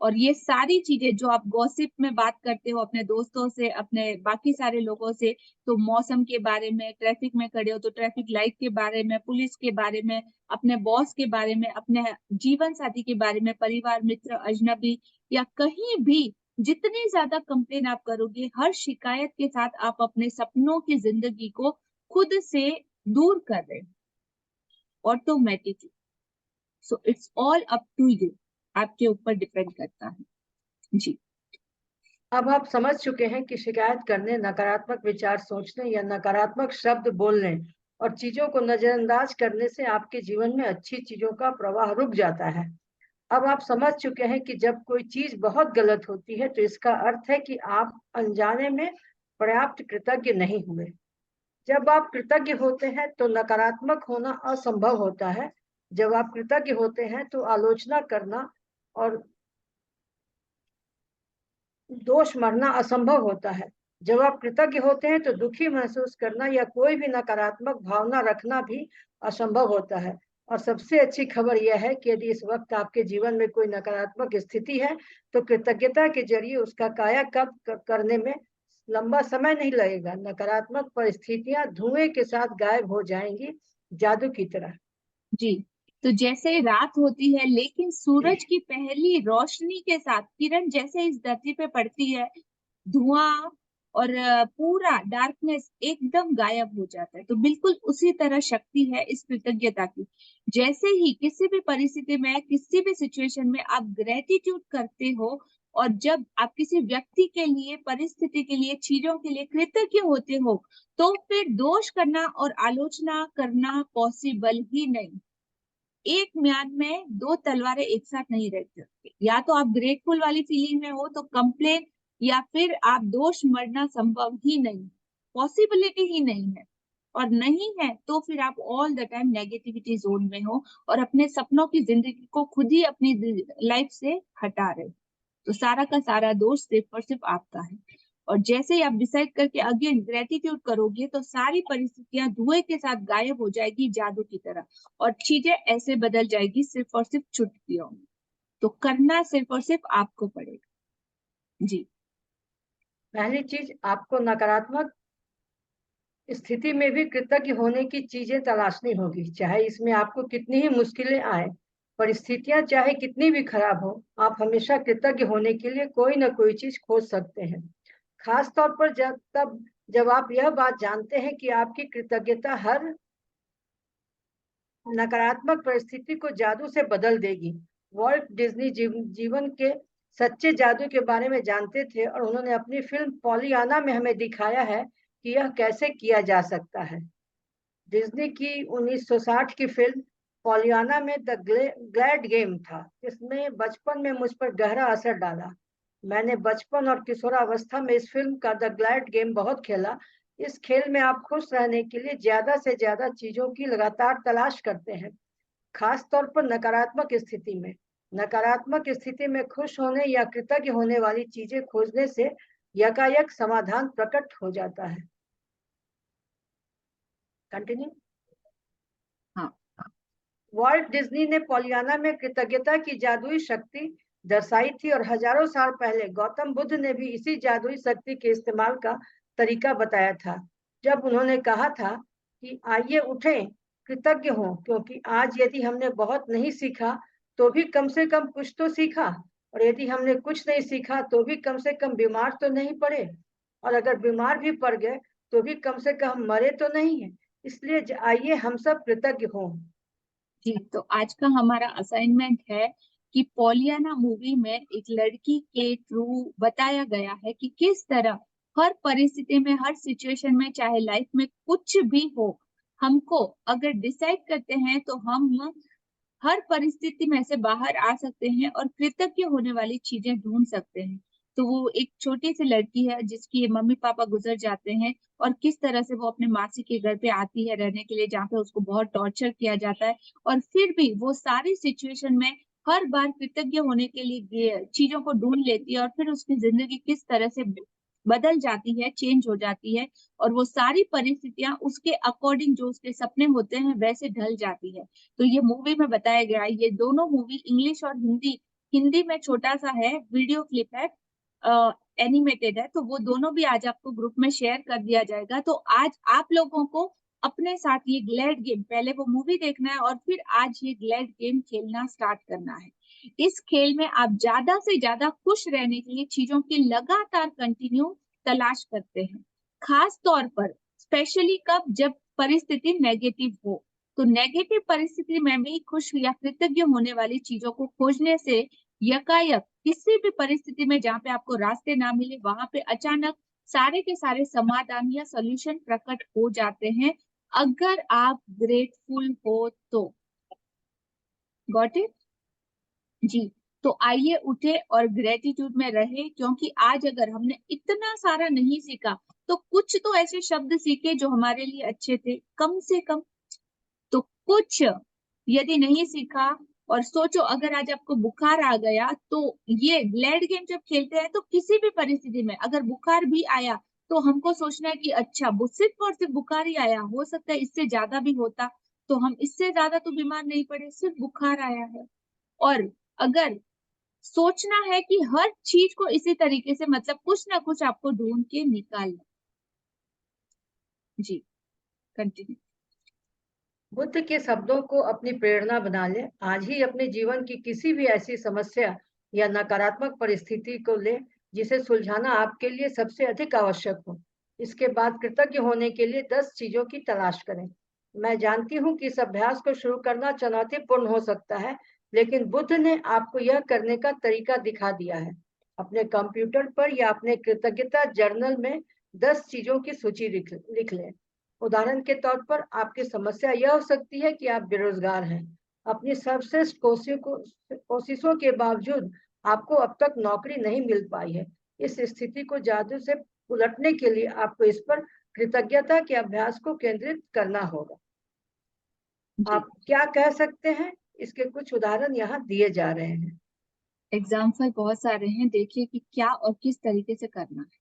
और ये सारी चीजें जो आप गॉसिप में बात करते हो अपने दोस्तों से, अपने बाकी सारे लोगों से, तो मौसम के बारे में, ट्रैफिक में खड़े हो तो ट्रैफिक लाइट के बारे में, पुलिस के बारे में, अपने बॉस के बारे में, अपने जीवन साथी के बारे में, परिवार, मित्र, अजनबी या कहीं भी जितनी ज्यादा कंप्लेन आप करोगे, हर शिकायत के साथ आप अपने सपनों की जिंदगी को खुद से दूर कर रहे हो automatically. So it's all up to you, आपके ऊपर डिपेंड करता है। जी, अब आप समझ चुके हैं कि शिकायत करने, नकारात्मक विचार सोचने या नकारात्मक शब्द बोलने और चीजों को नजरअंदाज करने से आपके जीवन में अच्छी चीजों का प्रवाह रुक जाता है। अब आप समझ चुके हैं कि जब कोई चीज बहुत गलत होती है तो इसका अर्थ है कि आप अनजाने में पर्याप्त कृतज्ञ नहीं हुए। जब आप कृतज्ञ होते हैं तो नकारात्मक होना असंभव होता है। जब आप कृतज्ञ होते हैं तो आलोचना करना और दोष मरना असंभव होता है। जब आप कृतज्ञ होते हैं तो दुखी महसूस करना या कोई भी नकारात्मक भावना रखना भी असंभव होता है। और सबसे अच्छी खबर यह है कि यदि इस वक्त आपके जीवन में कोई नकारात्मक स्थिति है तो कृतज्ञता के जरिए उसका कायाकल्प करने में लंबा समय नहीं लगेगा। नकारात्मक परिस्थितियां धुएं के साथ गायब हो जाएंगी, जादू की तरह। जी, तो जैसे रात होती है लेकिन सूरज की पहली रोशनी के साथ किरण जैसे इस धरती पे पड़ती है, धुआं और पूरा डार्कनेस एकदम गायब हो जाता है। तो बिल्कुल उसी तरह शक्ति है इस कृतज्ञता की। जैसे ही किसी भी परिस्थिति में, किसी भी सिचुएशन में आप ग्रेटिट्यूड करते हो और जब आप किसी व्यक्ति के लिए, परिस्थिति के लिए, चीजों के लिए कृतज्ञ होते हो, तो फिर दोष करना और आलोचना करना पॉसिबल ही नहीं। एक म्यान में 2 तलवारें एक साथ नहीं रह सकती। या तो आप ग्रेटफुल वाली फीलिंग में हो तो कंप्लेन, या फिर आप दोष मरना संभव ही नहीं, पॉसिबिलिटी ही नहीं है। और नहीं है तो फिर आप all the time negativity zone में हो और अपने सपनों की जिंदगी को खुद ही अपनी लाइफ से हटा रहे हो। तो सारा का सारा दोष सिर्फ और सिर्फ आपका है। और जैसे ही आप डिसाइड करके अगेन ग्रेटिट्यूड करोगे तो सारी परिस्थितियां धुएं के साथ गायब हो जाएगी, जादू की तरह, और चीजें ऐसे बदल जाएगी सिर्फ और सिर्फ चुटकियों में। तो करना सिर्फ और सिर्फ आपको पड़ेगा। जी, पहली चीज, आपको नकारात्मक स्थिति में भी कृतज्ञ होने की चीजें तलाशनी होगी, चाहे इसमें आपको कितनी ही मुश्किलें आए। परिस्थितियां चाहे कितनी भी खराब हो, आप हमेशा कृतज्ञ होने के लिए कोई ना कोई चीज खोज सकते हैं। खास तौर पर जब आप यह बात जानते हैं कि आपकी कृतज्ञता हर नकारात्मक परिस्थिति को जादू से बदल देगी। वॉल्ट डिज्नी जीवन के सच्चे जादू के बारे में जानते थे और उन्होंने अपनी फिल्म पॉलियाना में हमें दिखाया है कि यह कैसे किया जा सकता है। डिज्नी की 1960 की फिल्म पॉलियाना में द ग्लैड गेम था, जिसने बचपन में मुझ पर गहरा असर डाला। मैंने बचपन और किशोरावस्था में इस फिल्म का द ग्लैड गेम बहुत खेला। इस खेल में आप खुश रहने के लिए ज्यादा से ज्यादा चीजों की लगातार तलाश करते हैं, खास तौर पर नकारात्मक स्थिति में। नकारात्मक स्थिति में खुश होने या कृतज्ञ होने वाली चीजें खोजने से यकायक समाधान प्रकट हो जाता है। कंटिन्यू। हाँ, वॉल्ट डिज्नी ने पॉलियाना में कृतज्ञता की जादुई शक्ति दर्शाई थी और हजारों साल पहले गौतम बुद्ध ने भी इसी जादुई शक्ति के इस्तेमाल का तरीका बताया था, जब उन्होंने कहा था कि आइए उठें, कृतज्ञ हों, क्योंकि आज यदि हमने बहुत नहीं सीखा तो भी कम से कम कुछ तो सीखा, और यदि हमने कुछ नहीं सीखा तो भी कम से कम बीमार तो नहीं पड़े, और अगर बीमार भी पड़ गए तो भी कम से कम मरे तो नहीं है। इसलिए आइए हम सब कृतज्ञ हों। जी, तो आज का हमारा असाइनमेंट है कि पॉलियाना मूवी में एक लड़की के थ्रू बताया गया है कि किस तरह हर परिस्थिति में, हर सिचुएशन में, चाहे लाइफ में कुछ भी हो, हमको अगर डिसाइड करते हैं तो हम हर परिस्थिति में से बाहर आ सकते हैं और कृतज्ञ होने वाली चीजें ढूंढ सकते हैं। तो वो एक छोटी सी लड़की है जिसकी मम्मी पापा गुजर जाते हैं और किस तरह से वो अपने मासी के घर पे आती है रहने के लिए, जहाँ पे उसको बहुत टॉर्चर किया जाता है, और फिर भी वो सारी सिचुएशन में हर बार कृतज्ञ होने के लिए चीजों को ढूंढ लेती है और फिर उसकी जिंदगी किस तरह से बदल जाती है, चेंज हो जाती है, और वो सारी परिस्थितियां उसके अकॉर्डिंग जो उसके सपने होते हैं वैसे ढल जाती है। तो ये मूवी में बताया गया है। ये दोनों मूवी इंग्लिश और हिंदी में छोटा सा है, वीडियो क्लिप है, एनिमेटेड है, तो वो दोनों भी आज आपको ग्रुप में शेयर कर दिया जाएगा। तो आज आप लोगों को अपने साथ ये ग्लैड गेम, पहले वो मूवी देखना है और फिर आज ये ग्लैड गेम खेलना स्टार्ट करना है। इस खेल में आप ज्यादा से ज्यादा खुश रहने के लिए चीजों की लगातार कंटिन्यू तलाश करते हैं, खास तौर पर स्पेशली कब, जब परिस्थिति नेगेटिव हो। तो नेगेटिव परिस्थिति में भी खुश या कृतज्ञ होने वाली चीजों को खोजने से यकायक किसी भी परिस्थिति में जहाँ पे आपको रास्ते ना मिले, वहां पे अचानक सारे के सारे समाधान या सॉल्यूशन प्रकट हो जाते हैं, अगर आप ग्रेटफुल हो तो। गॉट इट जी। तो आइए उठे और ग्रेटिट्यूड में रहे, क्योंकि आज अगर हमने इतना सारा नहीं सीखा तो कुछ तो ऐसे शब्द सीखे जो हमारे लिए अच्छे थे, कम से कम। तो कुछ यदि नहीं सीखा, और सोचो अगर आज आपको बुखार आ गया, तो ये ग्लैड गेम जब खेलते हैं तो किसी भी परिस्थिति में अगर बुखार भी आया तो हमको सोचना है कि अच्छा सिर्फ और सिर्फ बुखार ही आया, हो सकता है इससे ज्यादा भी होता, तो हम इससे ज्यादा तो बीमार नहीं पड़े, सिर्फ बुखार आया है। और अगर सोचना है कि हर चीज को इसी तरीके से, मतलब कुछ ना कुछ आपको ढूंढ के निकालना। जी, कंटिन्यू। बुद्ध के शब्दों को अपनी प्रेरणा बना ले। आज ही अपने जीवन की किसी भी ऐसी समस्या या नकारात्मक परिस्थिति को ले जिसे सुलझाना आपके लिए सबसे अधिक आवश्यक हो। इसके बाद कृतज्ञ होने के लिए 10 चीजों की तलाश करें। मैं जानती हूँ कि इस अभ्यास को शुरू करना चुनौतीपूर्ण हो सकता है, लेकिन बुद्ध ने आपको यह करने का तरीका दिखा दिया है। अपने कंप्यूटर पर या अपने कृतज्ञता जर्नल में 10 चीजों की सूची लिख लें। उदाहरण के तौर पर आपकी समस्या यह हो सकती है कि आप बेरोजगार हैं। अपनी सर्वश्रेष्ठ कोशिशों के बावजूद आपको अब तक नौकरी नहीं मिल पाई है। इस स्थिति को जादू से उलटने के लिए आपको इस पर कृतज्ञता के अभ्यास को केंद्रित करना होगा। आप क्या कह सकते हैं? इसके कुछ उदाहरण यहाँ दिए जा रहे हैं। एग्जाम्पल बहुत सारे हैं, देखिए कि क्या और किस तरीके से करना है।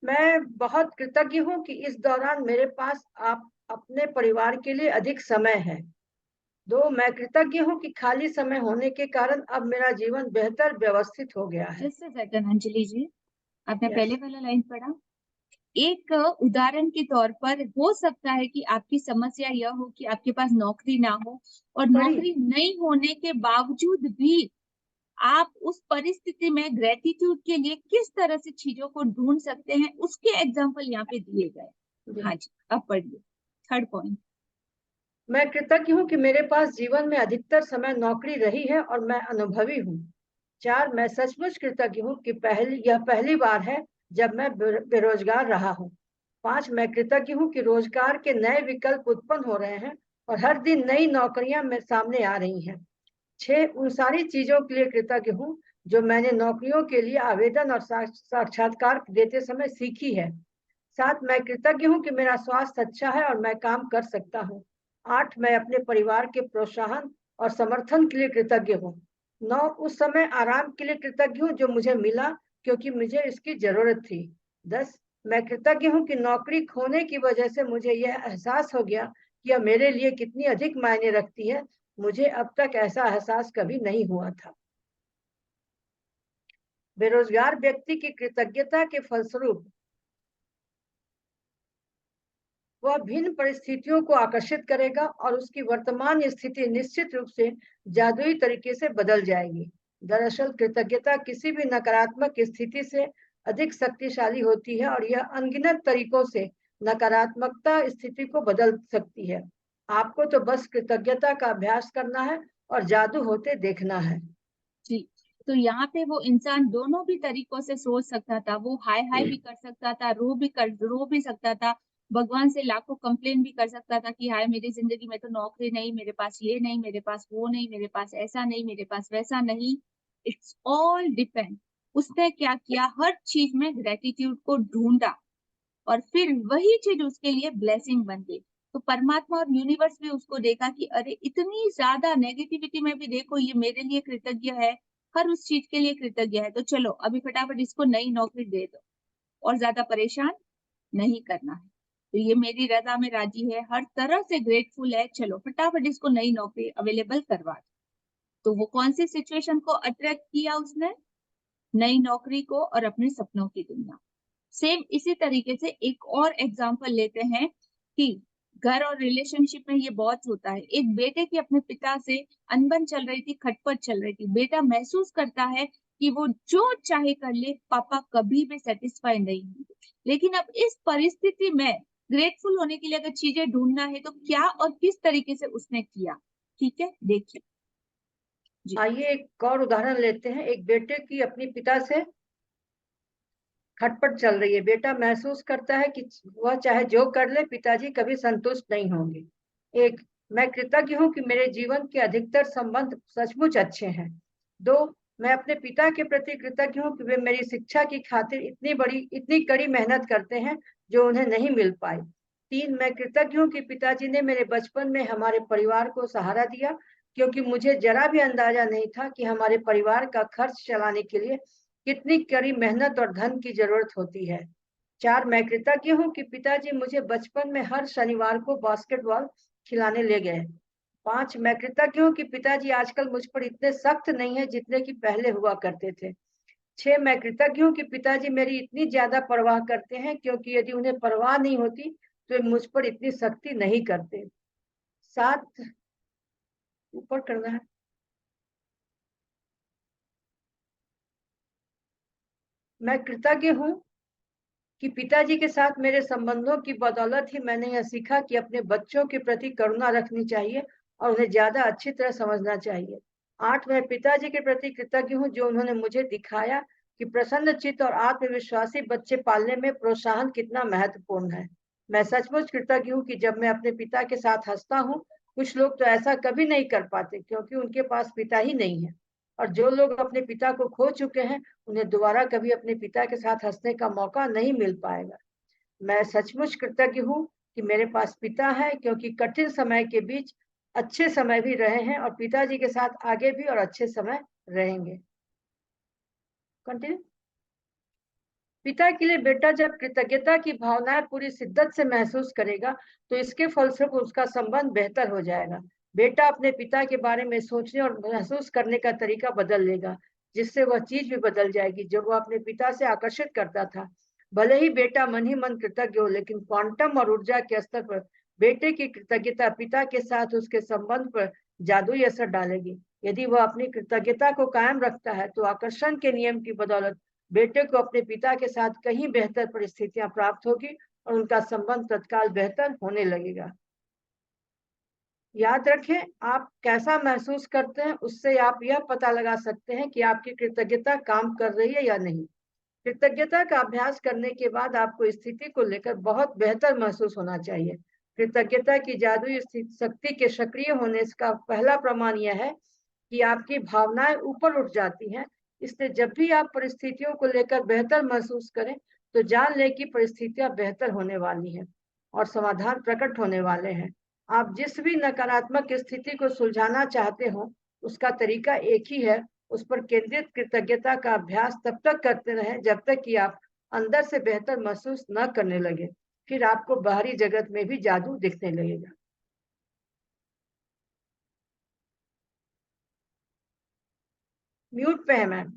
मैं बहुत कृतज्ञ हूँ कि इस दौरान मेरे पास आप अपने परिवार के लिए अधिक समय है। 2, मैं कृतज्ञ हूँ कि खाली समय होने के कारण अब मेरा जीवन बेहतर व्यवस्थित हो गया है। जस्ट अ सेकंड अंजलि जी, आपने Yes. पहले वाला लाइन पढ़ा। एक उदाहरण के तौर पर हो सकता है कि आपकी समस्या यह हो कि आपके पास नौकरी ना हो, और नौकरी नहीं होने के बावजूद भी आप उस परिस्थिति में ग्रेटिट्यूड के लिए किस तरह से चीजों को ढूंढ सकते हैं, उसके एग्जाम्पल यहाँ पे दिए गए। हाँ जी, अब पढ़िए थर्ड पॉइंट। मैं कृतज्ञ हूँ कि मेरे पास जीवन में अधिकतर समय नौकरी रही है और मैं अनुभवी हूँ। 4, मैं सचमुच कृतज्ञ हूँ कि यह पहली बार है जब मैं बेरोजगार रहा हूँ। 5, मैं कृतज्ञ हूँ कि रोजगार के नए विकल्प उत्पन्न हो रहे हैं और हर दिन नई नौकरियां मेरे सामने आ रही हैं। 6, उन सारी चीजों के लिए कृतज्ञ हूँ जो मैंने नौकरियों के लिए आवेदन और साक्षात्कार देते समय सीखी है। 7, मैं कृतज्ञ हूँ कि मेरा स्वास्थ्य अच्छा है और मैं काम कर सकता हूँ। 8, मैं अपने परिवार के प्रोत्साहन और समर्थन के लिए कृतज्ञ हूँ। 9, उस समय आराम के लिए कृतज्ञ हूँ जो मुझे मिला क्योंकि मुझे इसकी जरूरत थी। 10, मैं कृतज्ञ हूँ कि नौकरी खोने की वजह से मुझे यह एहसास हो गया कि यह मेरे लिए कितनी अधिक मायने रखती है। मुझे अब तक ऐसा एहसास कभी नहीं हुआ था। बेरोजगार व्यक्ति की कृतज्ञता के फलस्वरूप वह भिन्न परिस्थितियों को आकर्षित करेगा और उसकी वर्तमान स्थिति निश्चित रूप से जादुई तरीके से बदल जाएगी। दरअसल कृतज्ञता किसी भी नकारात्मक स्थिति से अधिक शक्तिशाली होती है और यह अनगिनत तरीकों से नकारात्मकता स्थिति को बदल सकती है। आपको तो बस कृतज्ञता का अभ्यास करना है और जादू होते देखना है। जी, तो यहाँ पे वो इंसान दोनों भी तरीकों से सोच सकता था, वो हाय हाय भी कर सकता था, रो भी सकता था, भगवान से लाखों कंप्लेन भी कर सकता था कि हाय मेरी जिंदगी में तो नौकरी नहीं, मेरे पास ये नहीं, मेरे पास वो नहीं, मेरे पास ऐसा नहीं, मेरे पास वैसा नहीं। It's all depend. उसने क्या किया, हर चीज में ग्रेटिट्यूड को ढूंढा और फिर वही चीज उसके लिए ब्लेसिंग बन गई। तो परमात्मा और यूनिवर्स भी उसको देखा कि अरे इतनी ज्यादा नेगेटिविटी में भी देखो ये मेरे लिए कृतज्ञ है, हर उस चीज के लिए कृतज्ञ है, तो चलो अभी फटाफट इसको नई नौकरी दे दो और ज्यादा परेशान नहीं करना है। तो ये मेरी रजा में राजी है, हर तरह से ग्रेटफुल है, चलो फटाफट इसको नई नौकरी अवेलेबल करवा दो। तो वो कौन सी सिचुएशन को अट्रैक्ट किया उसने, नई नौकरी को और अपने सपनों की दुनिया। सेम इसी तरीके से एक और एग्जांपल लेते हैं कि घर और रिलेशनशिप में ये बहुत होता है। एक बेटे की अपने पिता से अनबन चल रही थी, खटपट चल रही थी। बेटा महसूस करता है कि वो जो चाहे कर ले, पापा कभी भी सेटिस्फाई नहीं होंगे। लेकिन अब इस परिस्थिति में ग्रेटफुल होने के लिए अगर चीजें ढूंढना है तो क्या और किस तरीके से उसने किया, ठीक है, देखिए जी। आइए एक और उदाहरण लेते हैं। एक बेटे की अपने पिता से खटपट चल रही है। बेटा महसूस करता है कि वह चाहे जो कर ले, पिताजी कभी संतुष्ट नहीं होंगे। एक, मैं कृतज्ञ हूँ कि मेरे जीवन के अधिकतर संबंध सचमुच अच्छे हैं। दो, मैं अपने पिता के प्रति कृतज्ञ हूँ कि वे मेरी शिक्षा की खातिर इतनी कड़ी मेहनत करते हैं जो उन्हें नहीं मिल पाई। तीन, मैं कृतज्ञ हूँ कि पिताजी ने मेरे बचपन में हमारे परिवार को सहारा दिया, क्योंकि मुझे जरा भी अंदाजा नहीं था कि हमारे परिवार का खर्च चलाने के लिए कितनी कड़ी मेहनत और धन की जरूरत होती है। चार, मैं कृतज्ञ हूँ कि पिताजी मुझे बचपन में हर शनिवार को बास्केटबॉल खिलाने ले गए। पांच, मैं कृतज्ञ हूँ कि पिताजी आजकल मुझ पर इतने सख्त नहीं है जितने कि पहले हुआ करते थे। छह, मैं कृतज्ञ हूँ कि पिताजी मेरी इतनी ज्यादा परवाह करते हैं, क्योंकि यदि उन्हें परवाह नहीं होती तो वे मुझ पर इतनी सख्ती नहीं करते। सात, ऊपर करना है। मैं कृतज्ञ हूँ कि पिताजी के साथ मेरे संबंधों की बदौलत ही मैंने यह सीखा कि अपने बच्चों के प्रति करुणा रखनी चाहिए और उन्हें ज्यादा अच्छी तरह समझना चाहिए। आठ, मैं पिताजी के प्रति कृतज्ञ हूँ जो उन्होंने मुझे दिखाया कि प्रसन्नचित्त और आत्मविश्वासी बच्चे पालने में प्रोत्साहन कितना महत्वपूर्ण है। मैं सचमुच कृतज्ञ हूँ कि जब मैं अपने पिता के साथ हंसता हूँ, कुछ लोग तो ऐसा कभी नहीं कर पाते क्योंकि उनके पास पिता ही नहीं है, और जो लोग अपने पिता को खो चुके हैं उन्हें दोबारा कभी अपने पिता के साथ हंसने का मौका नहीं मिल पाएगा। मैं सचमुच कृतज्ञ हूँ कि मेरे पास पिता है, क्योंकि कठिन समय के बीच अच्छे समय भी रहे हैं और पिताजी के साथ आगे भी और अच्छे समय रहेंगे। कंटिन्यू। पिता के लिए बेटा जब कृतज्ञता की भावनाएं पूरी शिद्दत से महसूस करेगा तो इसके फलस्वरूप उसका संबंध बेहतर हो जाएगा। बेटा अपने पिता के बारे में सोचने और महसूस करने का तरीका बदल लेगा, जिससे वह चीज भी बदल जाएगी जो वह अपने पिता से आकर्षित करता था। भले ही बेटा मन ही मन कृतज्ञ हो, लेकिन क्वांटम और ऊर्जा के स्तर पर बेटे की कृतज्ञता पिता के साथ उसके संबंध पर जादुई असर डालेगी। यदि वह अपनी कृतज्ञता को कायम रखता है तो आकर्षण के नियम की बदौलत बेटे को अपने पिता के साथ कहीं बेहतर परिस्थितियां प्राप्त होगी और उनका संबंध तत्काल बेहतर होने लगेगा। याद रखें, आप कैसा महसूस करते हैं उससे आप यह पता लगा सकते हैं कि आपकी कृतज्ञता काम कर रही है या नहीं। कृतज्ञता का अभ्यास करने के बाद आपको स्थिति को लेकर बहुत बेहतर महसूस होना चाहिए। कृतज्ञता की जादुई शक्ति के सक्रिय होने का पहला प्रमाण यह है कि आपकी भावनाएं ऊपर उठ जाती हैं। इसलिए जब भी आप परिस्थितियों को लेकर बेहतर महसूस करें तो जान लें कि परिस्थितियां बेहतर होने वाली हैं और समाधान प्रकट होने वाले हैं। आप जिस भी नकारात्मक स्थिति को सुलझाना चाहते हो उसका तरीका एक ही है, उस पर केंद्रित कृतज्ञता का अभ्यास तब तक करते रहें जब तक कि आप अंदर से बेहतर महसूस न करने लगे। फिर आपको बाहरी जगत में भी जादू दिखने लगेगा। म्यूट पे है मैम।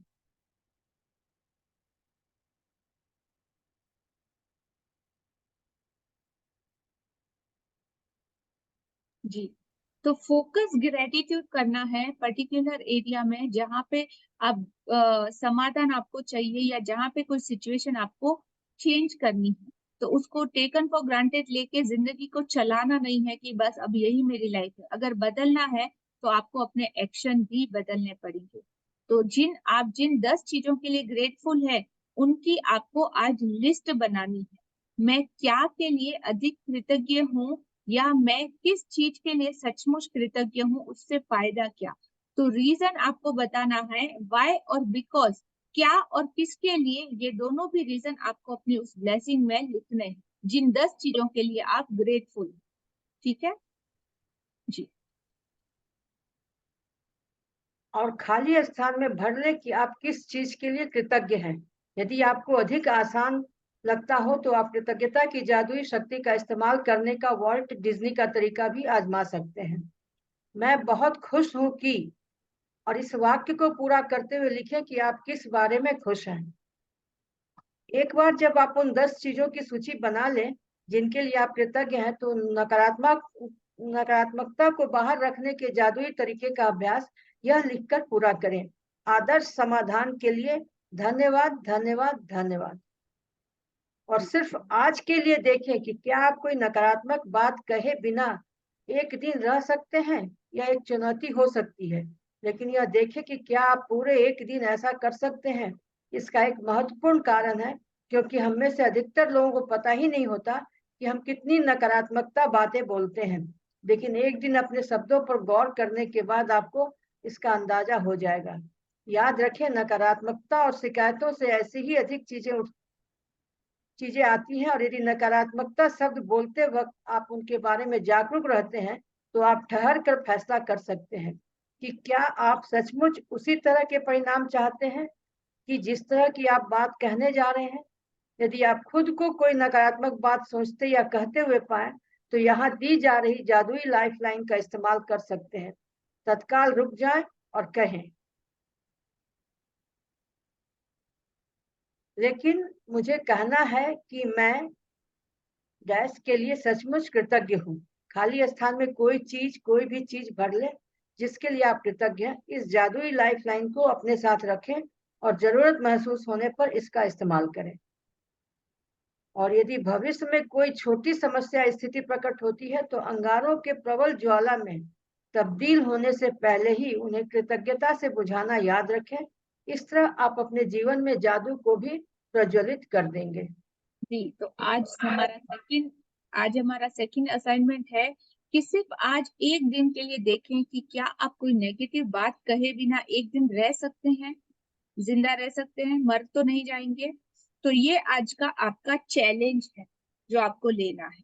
जी, तो फोकस ग्रेटिट्यूड करना है पर्टिकुलर एरिया में जहाँ पे आप समाधान आपको चाहिए या जहाँ पे कोई सिचुएशन आपको चेंज करनी है। तो उसको टेकन फॉर ग्रांटेड लेके जिंदगी को चलाना नहीं है कि बस अब यही मेरी लाइफ है। अगर बदलना है तो आपको अपने एक्शन भी बदलने पड़ेंगे। तो जिन 10 चीजों के लिए ग्रेटफुल है, उनकी आपको आज लिस्ट बनानी है। मैं क्या के लिए अधिक कृतज्ञ हूँ, या मैं किस चीज के लिए सचमुच कृतज्ञ हूँ, उससे फायदा क्या। तो रीजन आपको बताना है, व्हाई और बिकॉज, क्या और किसके लिए, ये दोनों भी रीजन आपको अपनी उस ब्लेसिंग में लिखने हैं, जिन 10 चीजों के लिए आप ग्रेटफुल हैं। ठीक है जी। और खाली स्थान में भर लें कि आप किस चीज के लिए कृतज्ञ हैं। यदि आपको अधिक आसान लगता हो तो आप कृतज्ञता की जादुई शक्ति का इस्तेमाल करने का वॉल्ट डिज्नी का तरीका भी आजमा सकते हैं। मैं बहुत खुश हूं कि, और इस वाक्य को पूरा करते हुए लिखें कि आप किस बारे में खुश हैं। एक बार जब आप उन 10 चीजों की सूची बना लें जिनके लिए आप कृतज्ञ हैं, तो नकारात्मकता को बाहर रखने के जादुई तरीके का अभ्यास यह लिखकर पूरा करें। आदर्श समाधान के लिए धन्यवाद, धन्यवाद, धन्यवाद। और सिर्फ आज के लिए देखें कि क्या आप कोई नकारात्मक बात कहे बिना एक दिन रह सकते हैं। यह एक चुनौती हो सकती है, लेकिन यह देखें कि क्या आप पूरे एक दिन ऐसा कर सकते हैं। इसका एक महत्वपूर्ण कारण है क्योंकि हम में से अधिकतर लोगों को पता ही नहीं होता कि हम कितनी नकारात्मकता बातें बोलते हैं। लेकिन एक दिन अपने शब्दों पर गौर करने के बाद आपको इसका अंदाजा हो जाएगा। याद रखें, नकारात्मकता और शिकायतों से ऐसी ही अधिक चीजें आती हैं, और यदि नकारात्मकता शब्द बोलते वक्त आप उनके बारे में जागरूक रहते हैं तो आप ठहर कर फैसला कर सकते हैं कि क्या आप सचमुच उसी तरह के परिणाम चाहते हैं कि जिस तरह की आप बात कहने जा रहे हैं। यदि आप खुद को कोई नकारात्मक बात सोचते या कहते हुए पाए तो यहाँ दी जा रही जादुई लाइफलाइन का इस्तेमाल कर सकते हैं। तत्काल रुक जाएं और कहें, लेकिन मुझे कहना है कि मैं गैस के लिए सचमुच कृतज्ञ हूँ। खाली स्थान में कोई भी चीज भर ले जिसके लिए आप कृतज्ञ हैं। इस जादुई लाइफलाइन को अपने साथ रखें और जरूरत महसूस होने पर इसका इस्तेमाल करें। और यदि भविष्य में कोई छोटी समस्या स्थिति प्रकट होती है तो अंगारों के प्रबल ज्वाला में तब्दील होने से पहले ही उन्हें कृतज्ञता से बुझाना याद रखें। इस तरह आप अपने जीवन में जादू को भी प्रज्वलित कर देंगे। जी, तो आज हमारा सेकंड असाइनमेंट है कि सिर्फ आज एक दिन के लिए देखें कि क्या आप कोई नेगेटिव बात कहे बिना एक दिन रह सकते हैं, जिंदा रह सकते हैं, मर तो नहीं जाएंगे। तो ये आज का आपका चैलेंज है जो आपको लेना है।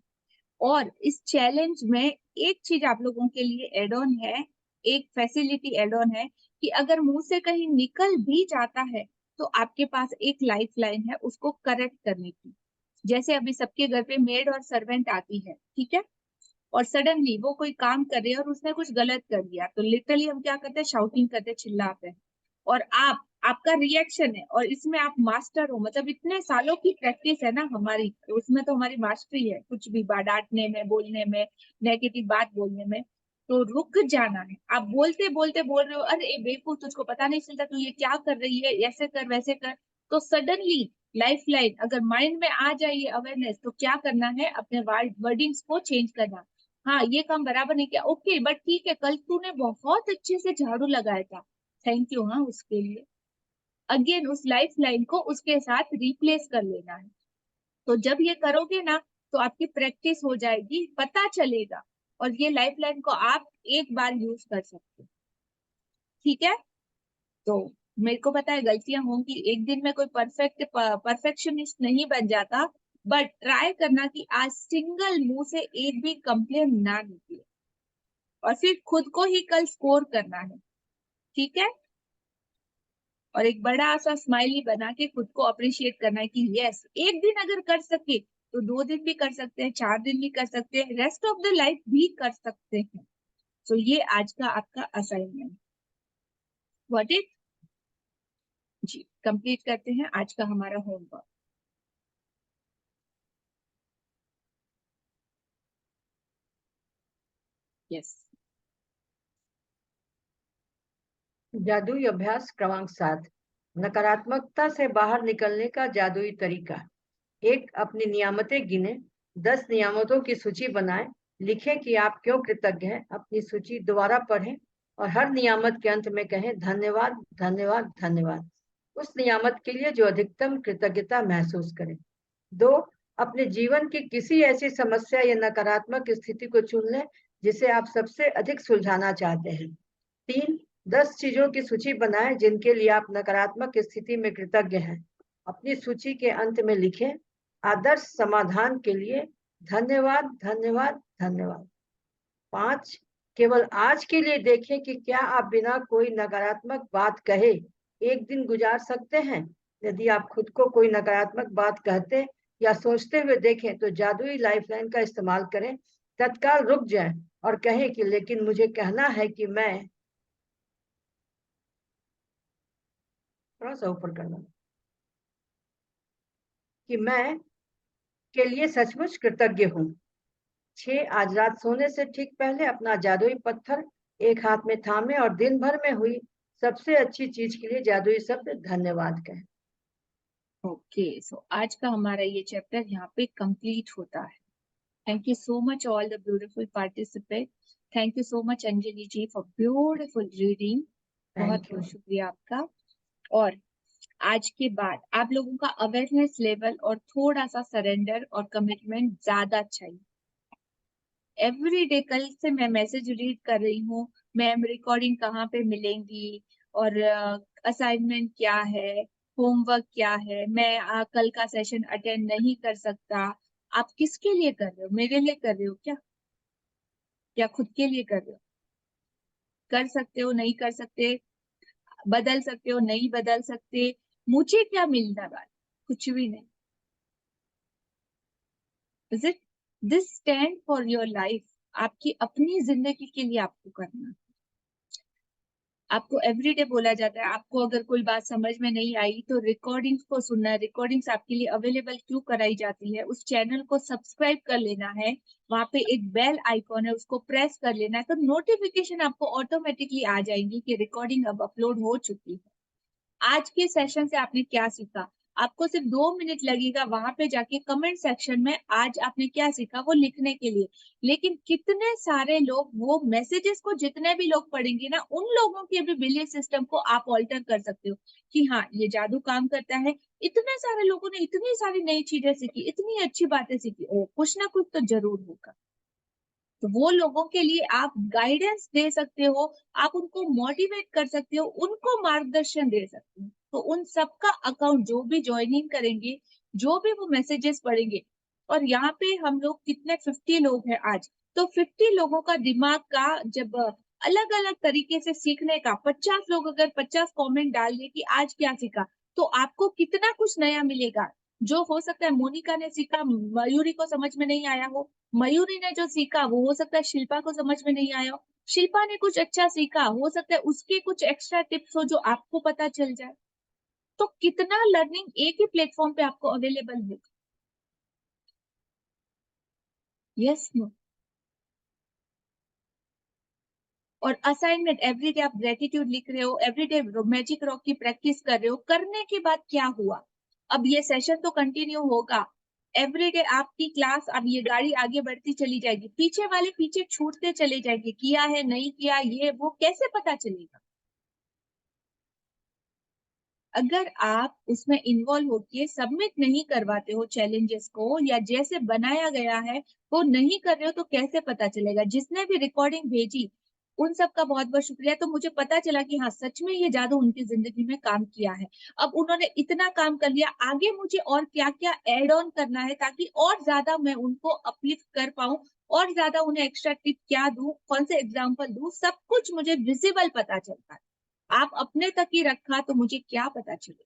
और इस चैलेंज में एक चीज आप लोगों के लिए एड ऑन है, एक फैसिलिटी एड ऑन है कि अगर मुंह से कहीं निकल भी जाता है तो आपके पास एक लाइफ लाइन है उसको करेक्ट करने की। जैसे अभी सबके घर पे मेड और सर्वेंट आती है, ठीक है, और सडनली वो कोई काम कर रही है और उसने कुछ गलत कर दिया, तो लिटरली हम क्या करते हैं, शाउटिंग करते हैं, चिल्लाते हैं। और आपका रिएक्शन है, और इसमें आप मास्टर हो, मतलब इतने सालों की प्रैक्टिस है ना हमारी, तो उसमें तो हमारी मास्टरी है, कुछ भी डांटने में, बोलने में, नेगेटिव बात बोलने में। तो रुक जाना है। आप बोलते बोलते बोल रहे हो, अरे बेवकूफ, तुझको पता नहीं चलता, तू ये क्या कर रही है, ऐसे कर वैसे कर। तो सडनली लाइफ लाइन अगर माइंड में आ जाए ये अवेयरनेस, तो क्या करना है, अपने वर्डिंग्स को चेंज करना। हाँ, ये काम बराबर नहीं किया, ओके, बट ठीक है, कल तूने बहुत अच्छे से झाड़ू लगाया था, थैंक यू, हाँ, उसके लिए। अगेन उस लाइफ लाइन को उसके साथ रिप्लेस कर लेना है। तो जब ये करोगे ना तो आपकी प्रैक्टिस हो जाएगी, पता चलेगा, और ये लाइफ लाइन को आप एक बार यूज कर सकते हो। ठीक है, तो मेरे को पता है गलतियां होंगी, एक दिन में कोई परफेक्शनिस्ट नहीं बन जाता, बट ट्राई करना कि आज सिंगल मुंह से एक भी कंप्लेन ना निकले, और फिर खुद को ही कल स्कोर करना है। ठीक है, और एक बड़ा सा स्माइली बना के खुद को अप्रिशिएट करना है कि यस, एक दिन अगर कर सके तो 2 दिन भी कर सकते हैं, 4 दिन भी कर सकते हैं, रेस्ट ऑफ द लाइफ भी कर सकते हैं। तो ये आज का आपका असाइनमेंट, व्हाट इट जी, कंप्लीट करते हैं आज का हमारा होमवर्क। यस, जादुई अभ्यास क्रमांक 7, नकारात्मकता से बाहर निकलने का जादुई तरीका। एक, अपनी नियामतें गिने, 10 नियामतों की सूची बनाएं, लिखें कि आप क्यों कृतज्ञ हैं, अपनी सूची दोबारा पढ़ें और हर नियामत के अंत में कहें धन्यवाद धन्यवाद धन्यवाद, उस नियामत के लिए जो अधिकतम कृतज्ञता महसूस करें। 2, अपने जीवन की किसी ऐसी समस्या या नकारात्मक स्थिति को चुन लें जिसे आप सबसे अधिक सुलझाना चाहते हैं। 3, 10 चीजों की सूची बनाएं जिनके लिए आप नकारात्मक स्थिति में कृतज्ञ हैं, अपनी सूची के अंत में लिखें आदर्श समाधान के लिए धन्यवाद धन्यवाद धन्यवाद। 5, केवल आज के लिए देखें कि क्या आप बिना कोई नकारात्मक बात कहे एक दिन गुजार सकते हैं। यदि आप खुद को कोई नकारात्मक बात कहते या सोचते हुए देखें तो जादुई लाइफलाइन का इस्तेमाल करें, तत्काल रुक जाएं और कहें कि लेकिन मुझे कहना है कि मैं, थोड़ा सा ऊपर करना, कि मैं के लिए सचमुच कृतज्ञ हूँ। 6, आज रात सोने से ठीक पहले अपना जादुई पत्थर एक हाथ में थामे और दिन भर में हुई सबसे अच्छी चीज के लिए जादुई शब्द धन्यवाद कहें। ओके, सो आज का हमारा ये चैप्टर यहाँ पे कंप्लीट होता है। Thank you so much all the beautiful participant. Thank you so much Anjali ji for beautiful reading. बहुत थैंक यू। बहुत शुक्रिया आपका। और आज के बाद आप लोगों का अवेयरनेस लेवल और थोड़ा सा सरेंडर और कमिटमेंट ज्यादा चाहिए। एवरी डे कल से मैं मैसेज रीड कर रही हूँ, मैम रिकॉर्डिंग कहाँ पे मिलेंगी और असाइनमेंट क्या है, होमवर्क क्या है, मैं कल का सेशन अटेंड नहीं कर सकता। आप किसके लिए कर रहे हो? मेरे लिए कर रहे हो क्या, या खुद के लिए कर रहे हो? कर सकते हो, नहीं कर सकते, बदल सकते हो, नहीं बदल सकते, मुझे क्या मिलने वाला? कुछ भी नहीं। Is it this stand for your life? आपकी अपनी जिंदगी के लिए आपको करना है। आपको एवरीडे बोला जाता है आपको अगर कोई बात समझ में नहीं आई तो रिकॉर्डिंग्स को सुनना है। रिकॉर्डिंग्स आपके लिए अवेलेबल क्यों कराई जाती है? उस चैनल को सब्सक्राइब कर लेना है, वहां पे एक बेल आइकॉन है उसको प्रेस कर लेना है, तो नोटिफिकेशन आपको ऑटोमेटिकली आ जाएंगी कि रिकॉर्डिंग अब अपलोड हो चुकी है। आज के सेशन से आपने क्या सीखा? आपको सिर्फ 2 मिनट लगेगा वहां पे जाके कमेंट सेक्शन में आज आपने क्या सीखा वो लिखने के लिए। लेकिन कितने सारे लोग वो मैसेजेस को जितने भी लोग पढ़ेंगे ना, उन लोगों के भी बिलीफ सिस्टम को आप ऑल्टर कर सकते हो कि हाँ ये जादू काम करता है। इतने सारे लोगों ने इतनी सारी नई चीजें सीखी, इतनी अच्छी बातें सीखी, ओ कुछ ना कुछ तो जरूर होगा। तो वो लोगों के लिए आप गाइडेंस दे सकते हो, आप उनको मोटिवेट कर सकते हो, उनको मार्गदर्शन दे सकते हो। तो उन सबका अकाउंट जो भी ज्वाइनिंग करेंगे, जो भी वो मैसेजेस पढ़ेंगे, और यहाँ पे हम लोग कितने 50 लोग हैं आज, तो 50 लोगों का दिमाग का जब अलग अलग तरीके से सीखने का 50 लोग अगर 50 कमेंट डाल दिए कि आज क्या सीखा, तो आपको कितना कुछ नया मिलेगा। जो हो सकता है मोनिका ने सीखा मयूरी को समझ में नहीं आया हो, मयूरी ने जो सीखा वो हो सकता है शिल्पा को समझ में नहीं आया हो, शिल्पा ने कुछ अच्छा सीखा हो सकता है उसके कुछ एक्स्ट्रा टिप्स हो जो आपको पता चल जाए। तो कितना लर्निंग एक ही प्लेटफॉर्म पे आपको अवेलेबल है। Yes no. और असाइनमेंट एवरीडे आप ग्रेटिट्यूड लिख रहे हो, एवरीडे मैजिक रॉक की प्रैक्टिस कर रहे हो, करने के बाद क्या हुआ? अब ये सेशन तो कंटिन्यू होगा एवरीडे आपकी क्लास। अब ये गाड़ी आगे बढ़ती चली जाएगी, पीछे वाले पीछे छूटते चले जाएंगे, किया है नहीं किया ये वो कैसे पता चलेगा? अगर आप उसमें इन्वॉल्व होके सबमिट नहीं करवाते हो चैलेंजेस को, या जैसे बनाया गया है वो नहीं कर रहे हो, तो कैसे पता चलेगा? जिसने भी रिकॉर्डिंग भेजी उन सब का बहुत बहुत शुक्रिया। तो मुझे पता चला कि हाँ सच में ये जादू उनकी जिंदगी में काम किया है। अब उन्होंने इतना काम कर लिया, आगे मुझे और क्या क्या एड ऑन करना है ताकि और ज्यादा मैं उनको अपलिफ्ट कर पाऊं, और ज्यादा उन्हें एक्स्ट्रा टिप क्या दूं, कौन से एग्जाम्पल दूं, सब कुछ मुझे विजिबल पता चलता है। आप अपने तक ही रखा तो मुझे क्या पता चले,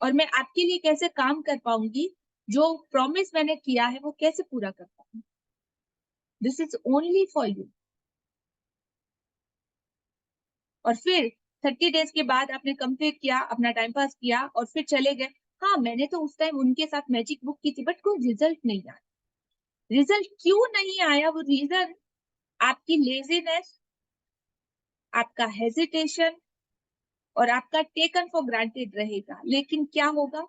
और मैं आपके लिए कैसे काम कर पाऊंगी? जो प्रॉमिस मैंने किया है वो कैसे पूरा कर पाऊंगी? This is only for you. और फिर 30 डेज के बाद आपने कंप्लीट किया, अपना टाइम पास किया और फिर चले गए। हाँ मैंने तो उस टाइम उनके साथ मैजिक बुक की थी बट कोई रिजल्ट नहीं आया। रिजल्ट क्यों नहीं आया? वो रीजन आपकी लेजीनेस, आपका हेजिटेशन, और आपका टेकन फॉर ग्रांटेड रहेगा, लेकिन क्या होगा?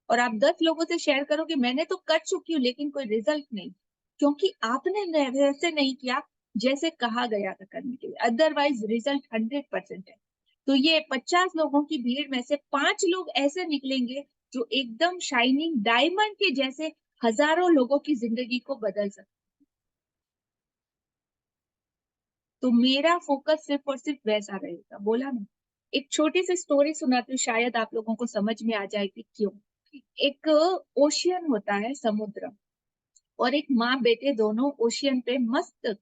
और आप 10 लोगों से शेयर करो कि मैंने तो कर चुकी हूँ लेकिन कोई रिजल्ट नहीं, क्योंकि आपने वैसे नहीं किया जैसे कहा गया था करने के लिए, अदरवाइज रिजल्ट 100% है। तो ये 50 लोगों की भीड़ में से 5 लोग ऐसे निकलेंगे जो एकदम शाइनिंग डायमंड के जैसे हजारों लोगों की जिंदगी को बदल सकते। तो मेरा फोकस सिर्फ और सिर्फ वैसा रहेगा, बोला ना। एक छोटी सी स्टोरी सुनाती हूँ, शायद आप लोगों को समझ में आ जाएगी क्यों। एक ओशियन होता है, समुद्र, और एक माँ बेटे दोनों ओशियन पे मस्त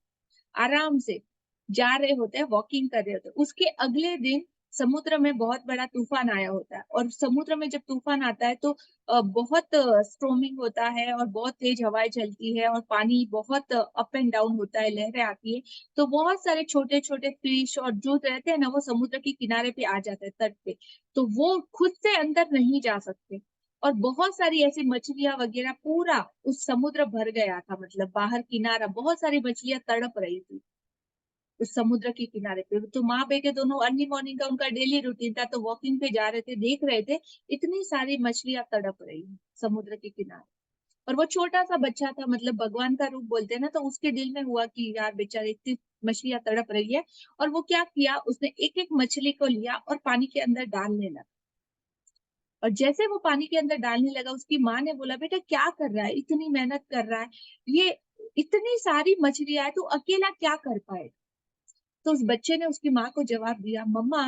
आराम से जा रहे होते हैं, वॉकिंग कर रहे होते हैं। उसके अगले दिन समुद्र में बहुत बड़ा तूफान आया होता है, और समुद्र में जब तूफान आता है तो बहुत स्ट्रोमिंग होता है और बहुत तेज हवाएं चलती है और पानी बहुत अप एंड डाउन होता है, लहरें आती है। तो बहुत सारे छोटे छोटे फिश और जो रहते हैं ना, वो समुद्र के किनारे पे आ जाते हैं, तट पे। तो वो खुद से अंदर नहीं जा सकते, और बहुत सारी ऐसी मछलियां वगैरह, पूरा उस समुद्र भर गया था, मतलब बाहर किनारा, बहुत सारी मछलियां तड़प रही थी उस समुद्र के किनारे पे। तो माँ बेटे दोनों अर्ली मॉर्निंग का उनका डेली रूटीन था, तो वॉकिंग पे जा रहे थे, देख रहे थे इतनी सारी मछलियां तड़प रही हैं समुद्र के किनारे। और वो छोटा सा बच्चा था, मतलब भगवान का रूप बोलते हैं ना, तो उसके दिल में हुआ कि यार बेचारे इतनी मछलियां तड़प रही है। और वो क्या किया, उसने एक एक मछली को लिया और पानी के अंदर डालने लगा। और जैसे वो पानी के अंदर डालने लगा, उसकी माँ ने बोला, बेटा क्या कर रहा है, इतनी मेहनत कर रहा है, ये इतनी सारी मछलियां है, तू अकेला क्या कर पाएगा? तो उस बच्चे ने उसकी माँ को जवाब दिया, मम्मा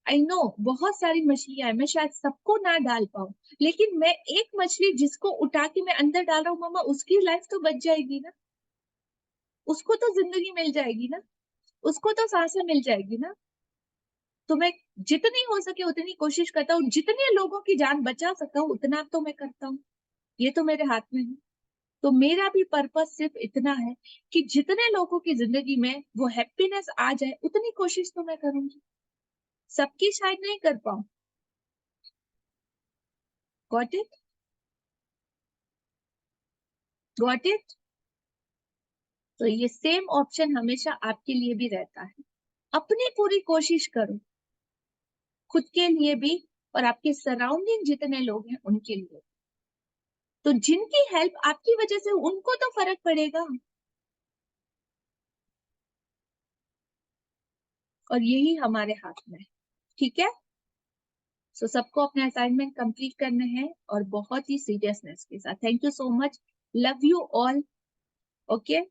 आई नो बहुत सारी मछलियां हैं, मैं शायद सबको ना डाल पाऊं, लेकिन मैं एक मछली जिसको उठा के मैं अंदर डाल रहा हूँ मम्मा, उसकी लाइफ तो बच जाएगी ना, उसको तो जिंदगी मिल जाएगी ना, उसको तो सांसें मिल जाएगी ना। तो मैं जितनी हो सके उतनी कोशिश करता हूँ, जितने लोगों की जान बचा सकता हूँ उतना तो मैं करता हूँ, ये तो मेरे हाथ में है। तो मेरा भी पर्पस सिर्फ इतना है कि जितने लोगों की जिंदगी में वो हैप्पीनेस आ जाए, उतनी कोशिश तो मैं करूंगी। सबकी शायद नहीं कर पाऊं। Got it? Got it? तो ये सेम ऑप्शन हमेशा आपके लिए भी रहता है। अपनी पूरी कोशिश करो, खुद के लिए भी और आपके सराउंडिंग जितने लोग हैं उनके लिए। तो जिनकी हेल्प आपकी वजह से उनको तो फर्क पड़ेगा, और यही हमारे हाथ में है। ठीक है? सो सबको अपने असाइनमेंट कंप्लीट करने हैं, और बहुत ही सीरियसनेस के साथ। Thank you so much, love you all. Okay,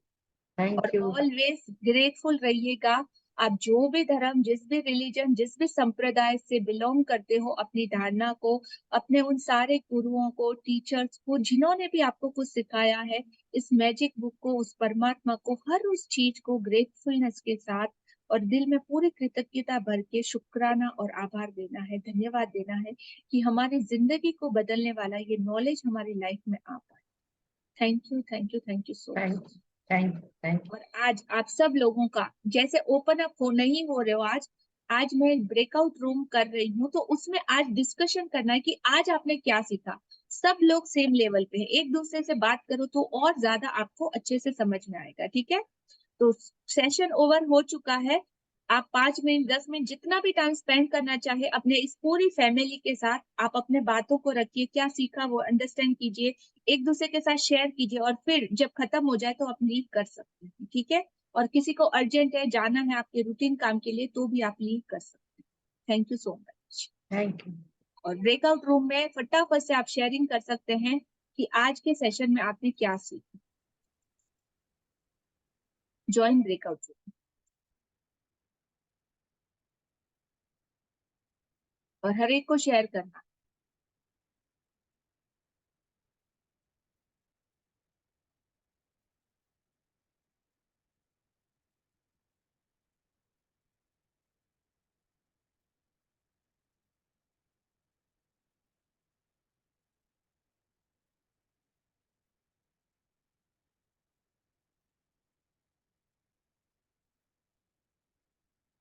thank और यू। ऑलवेज ग्रेटफुल रहिएगा। आप जो भी धर्म, जिस भी रिलीजन, जिस भी संप्रदाय से बिलोंग करते हो, अपनी धारणा को, अपने उन सारे गुरुओं को, टीचर्स को, जिन्होंने भी आपको कुछ सिखाया है, इस मैजिक बुक को, उस परमात्मा को, हर उस चीज को ग्रेटफुलनेस के साथ और दिल में पूरी कृतज्ञता भर के शुक्राना और आभार देना है, धन्यवाद देना है कि हमारी जिंदगी को बदलने वाला ये नॉलेज हमारी लाइफ में आ पाए। Thank you, thank you, thank you so much. Thank you, thank you. और आज आप सब लोगों का जैसे ओपन अप हो नहीं हो रहे हो, आज मैं ब्रेकआउट रूम कर रही हूँ, तो उसमें आज डिस्कशन करना है कि आज आपने क्या सीखा। सब लोग सेम लेवल पे हैं, एक दूसरे से बात करो तो और ज्यादा आपको अच्छे से समझ में आएगा। ठीक है? तो सेशन ओवर हो चुका है। आप 5 मिनट 10 मिनट जितना भी टाइम स्पेंड करना चाहे अपने इस पूरी फैमिली के साथ, आप अपने बातों को रखिए, क्या सीखा वो अंडरस्टैंड कीजिए, एक दूसरे के साथ शेयर कीजिए, और फिर जब खत्म हो जाए तो आप लीव कर सकते हैं। ठीक है? और किसी को अर्जेंट है, जाना है आपके रूटीन काम के लिए, तो भी आप लीव कर सकते हैं। Thank you so much. Thank you. और ब्रेकआउट रूम में फटाफट से आप शेयरिंग कर सकते हैं कि आज के सेशन में आपने क्या सीखा। ज्वाइन ब्रेकआउट रूम, और हर एक को शेयर करना।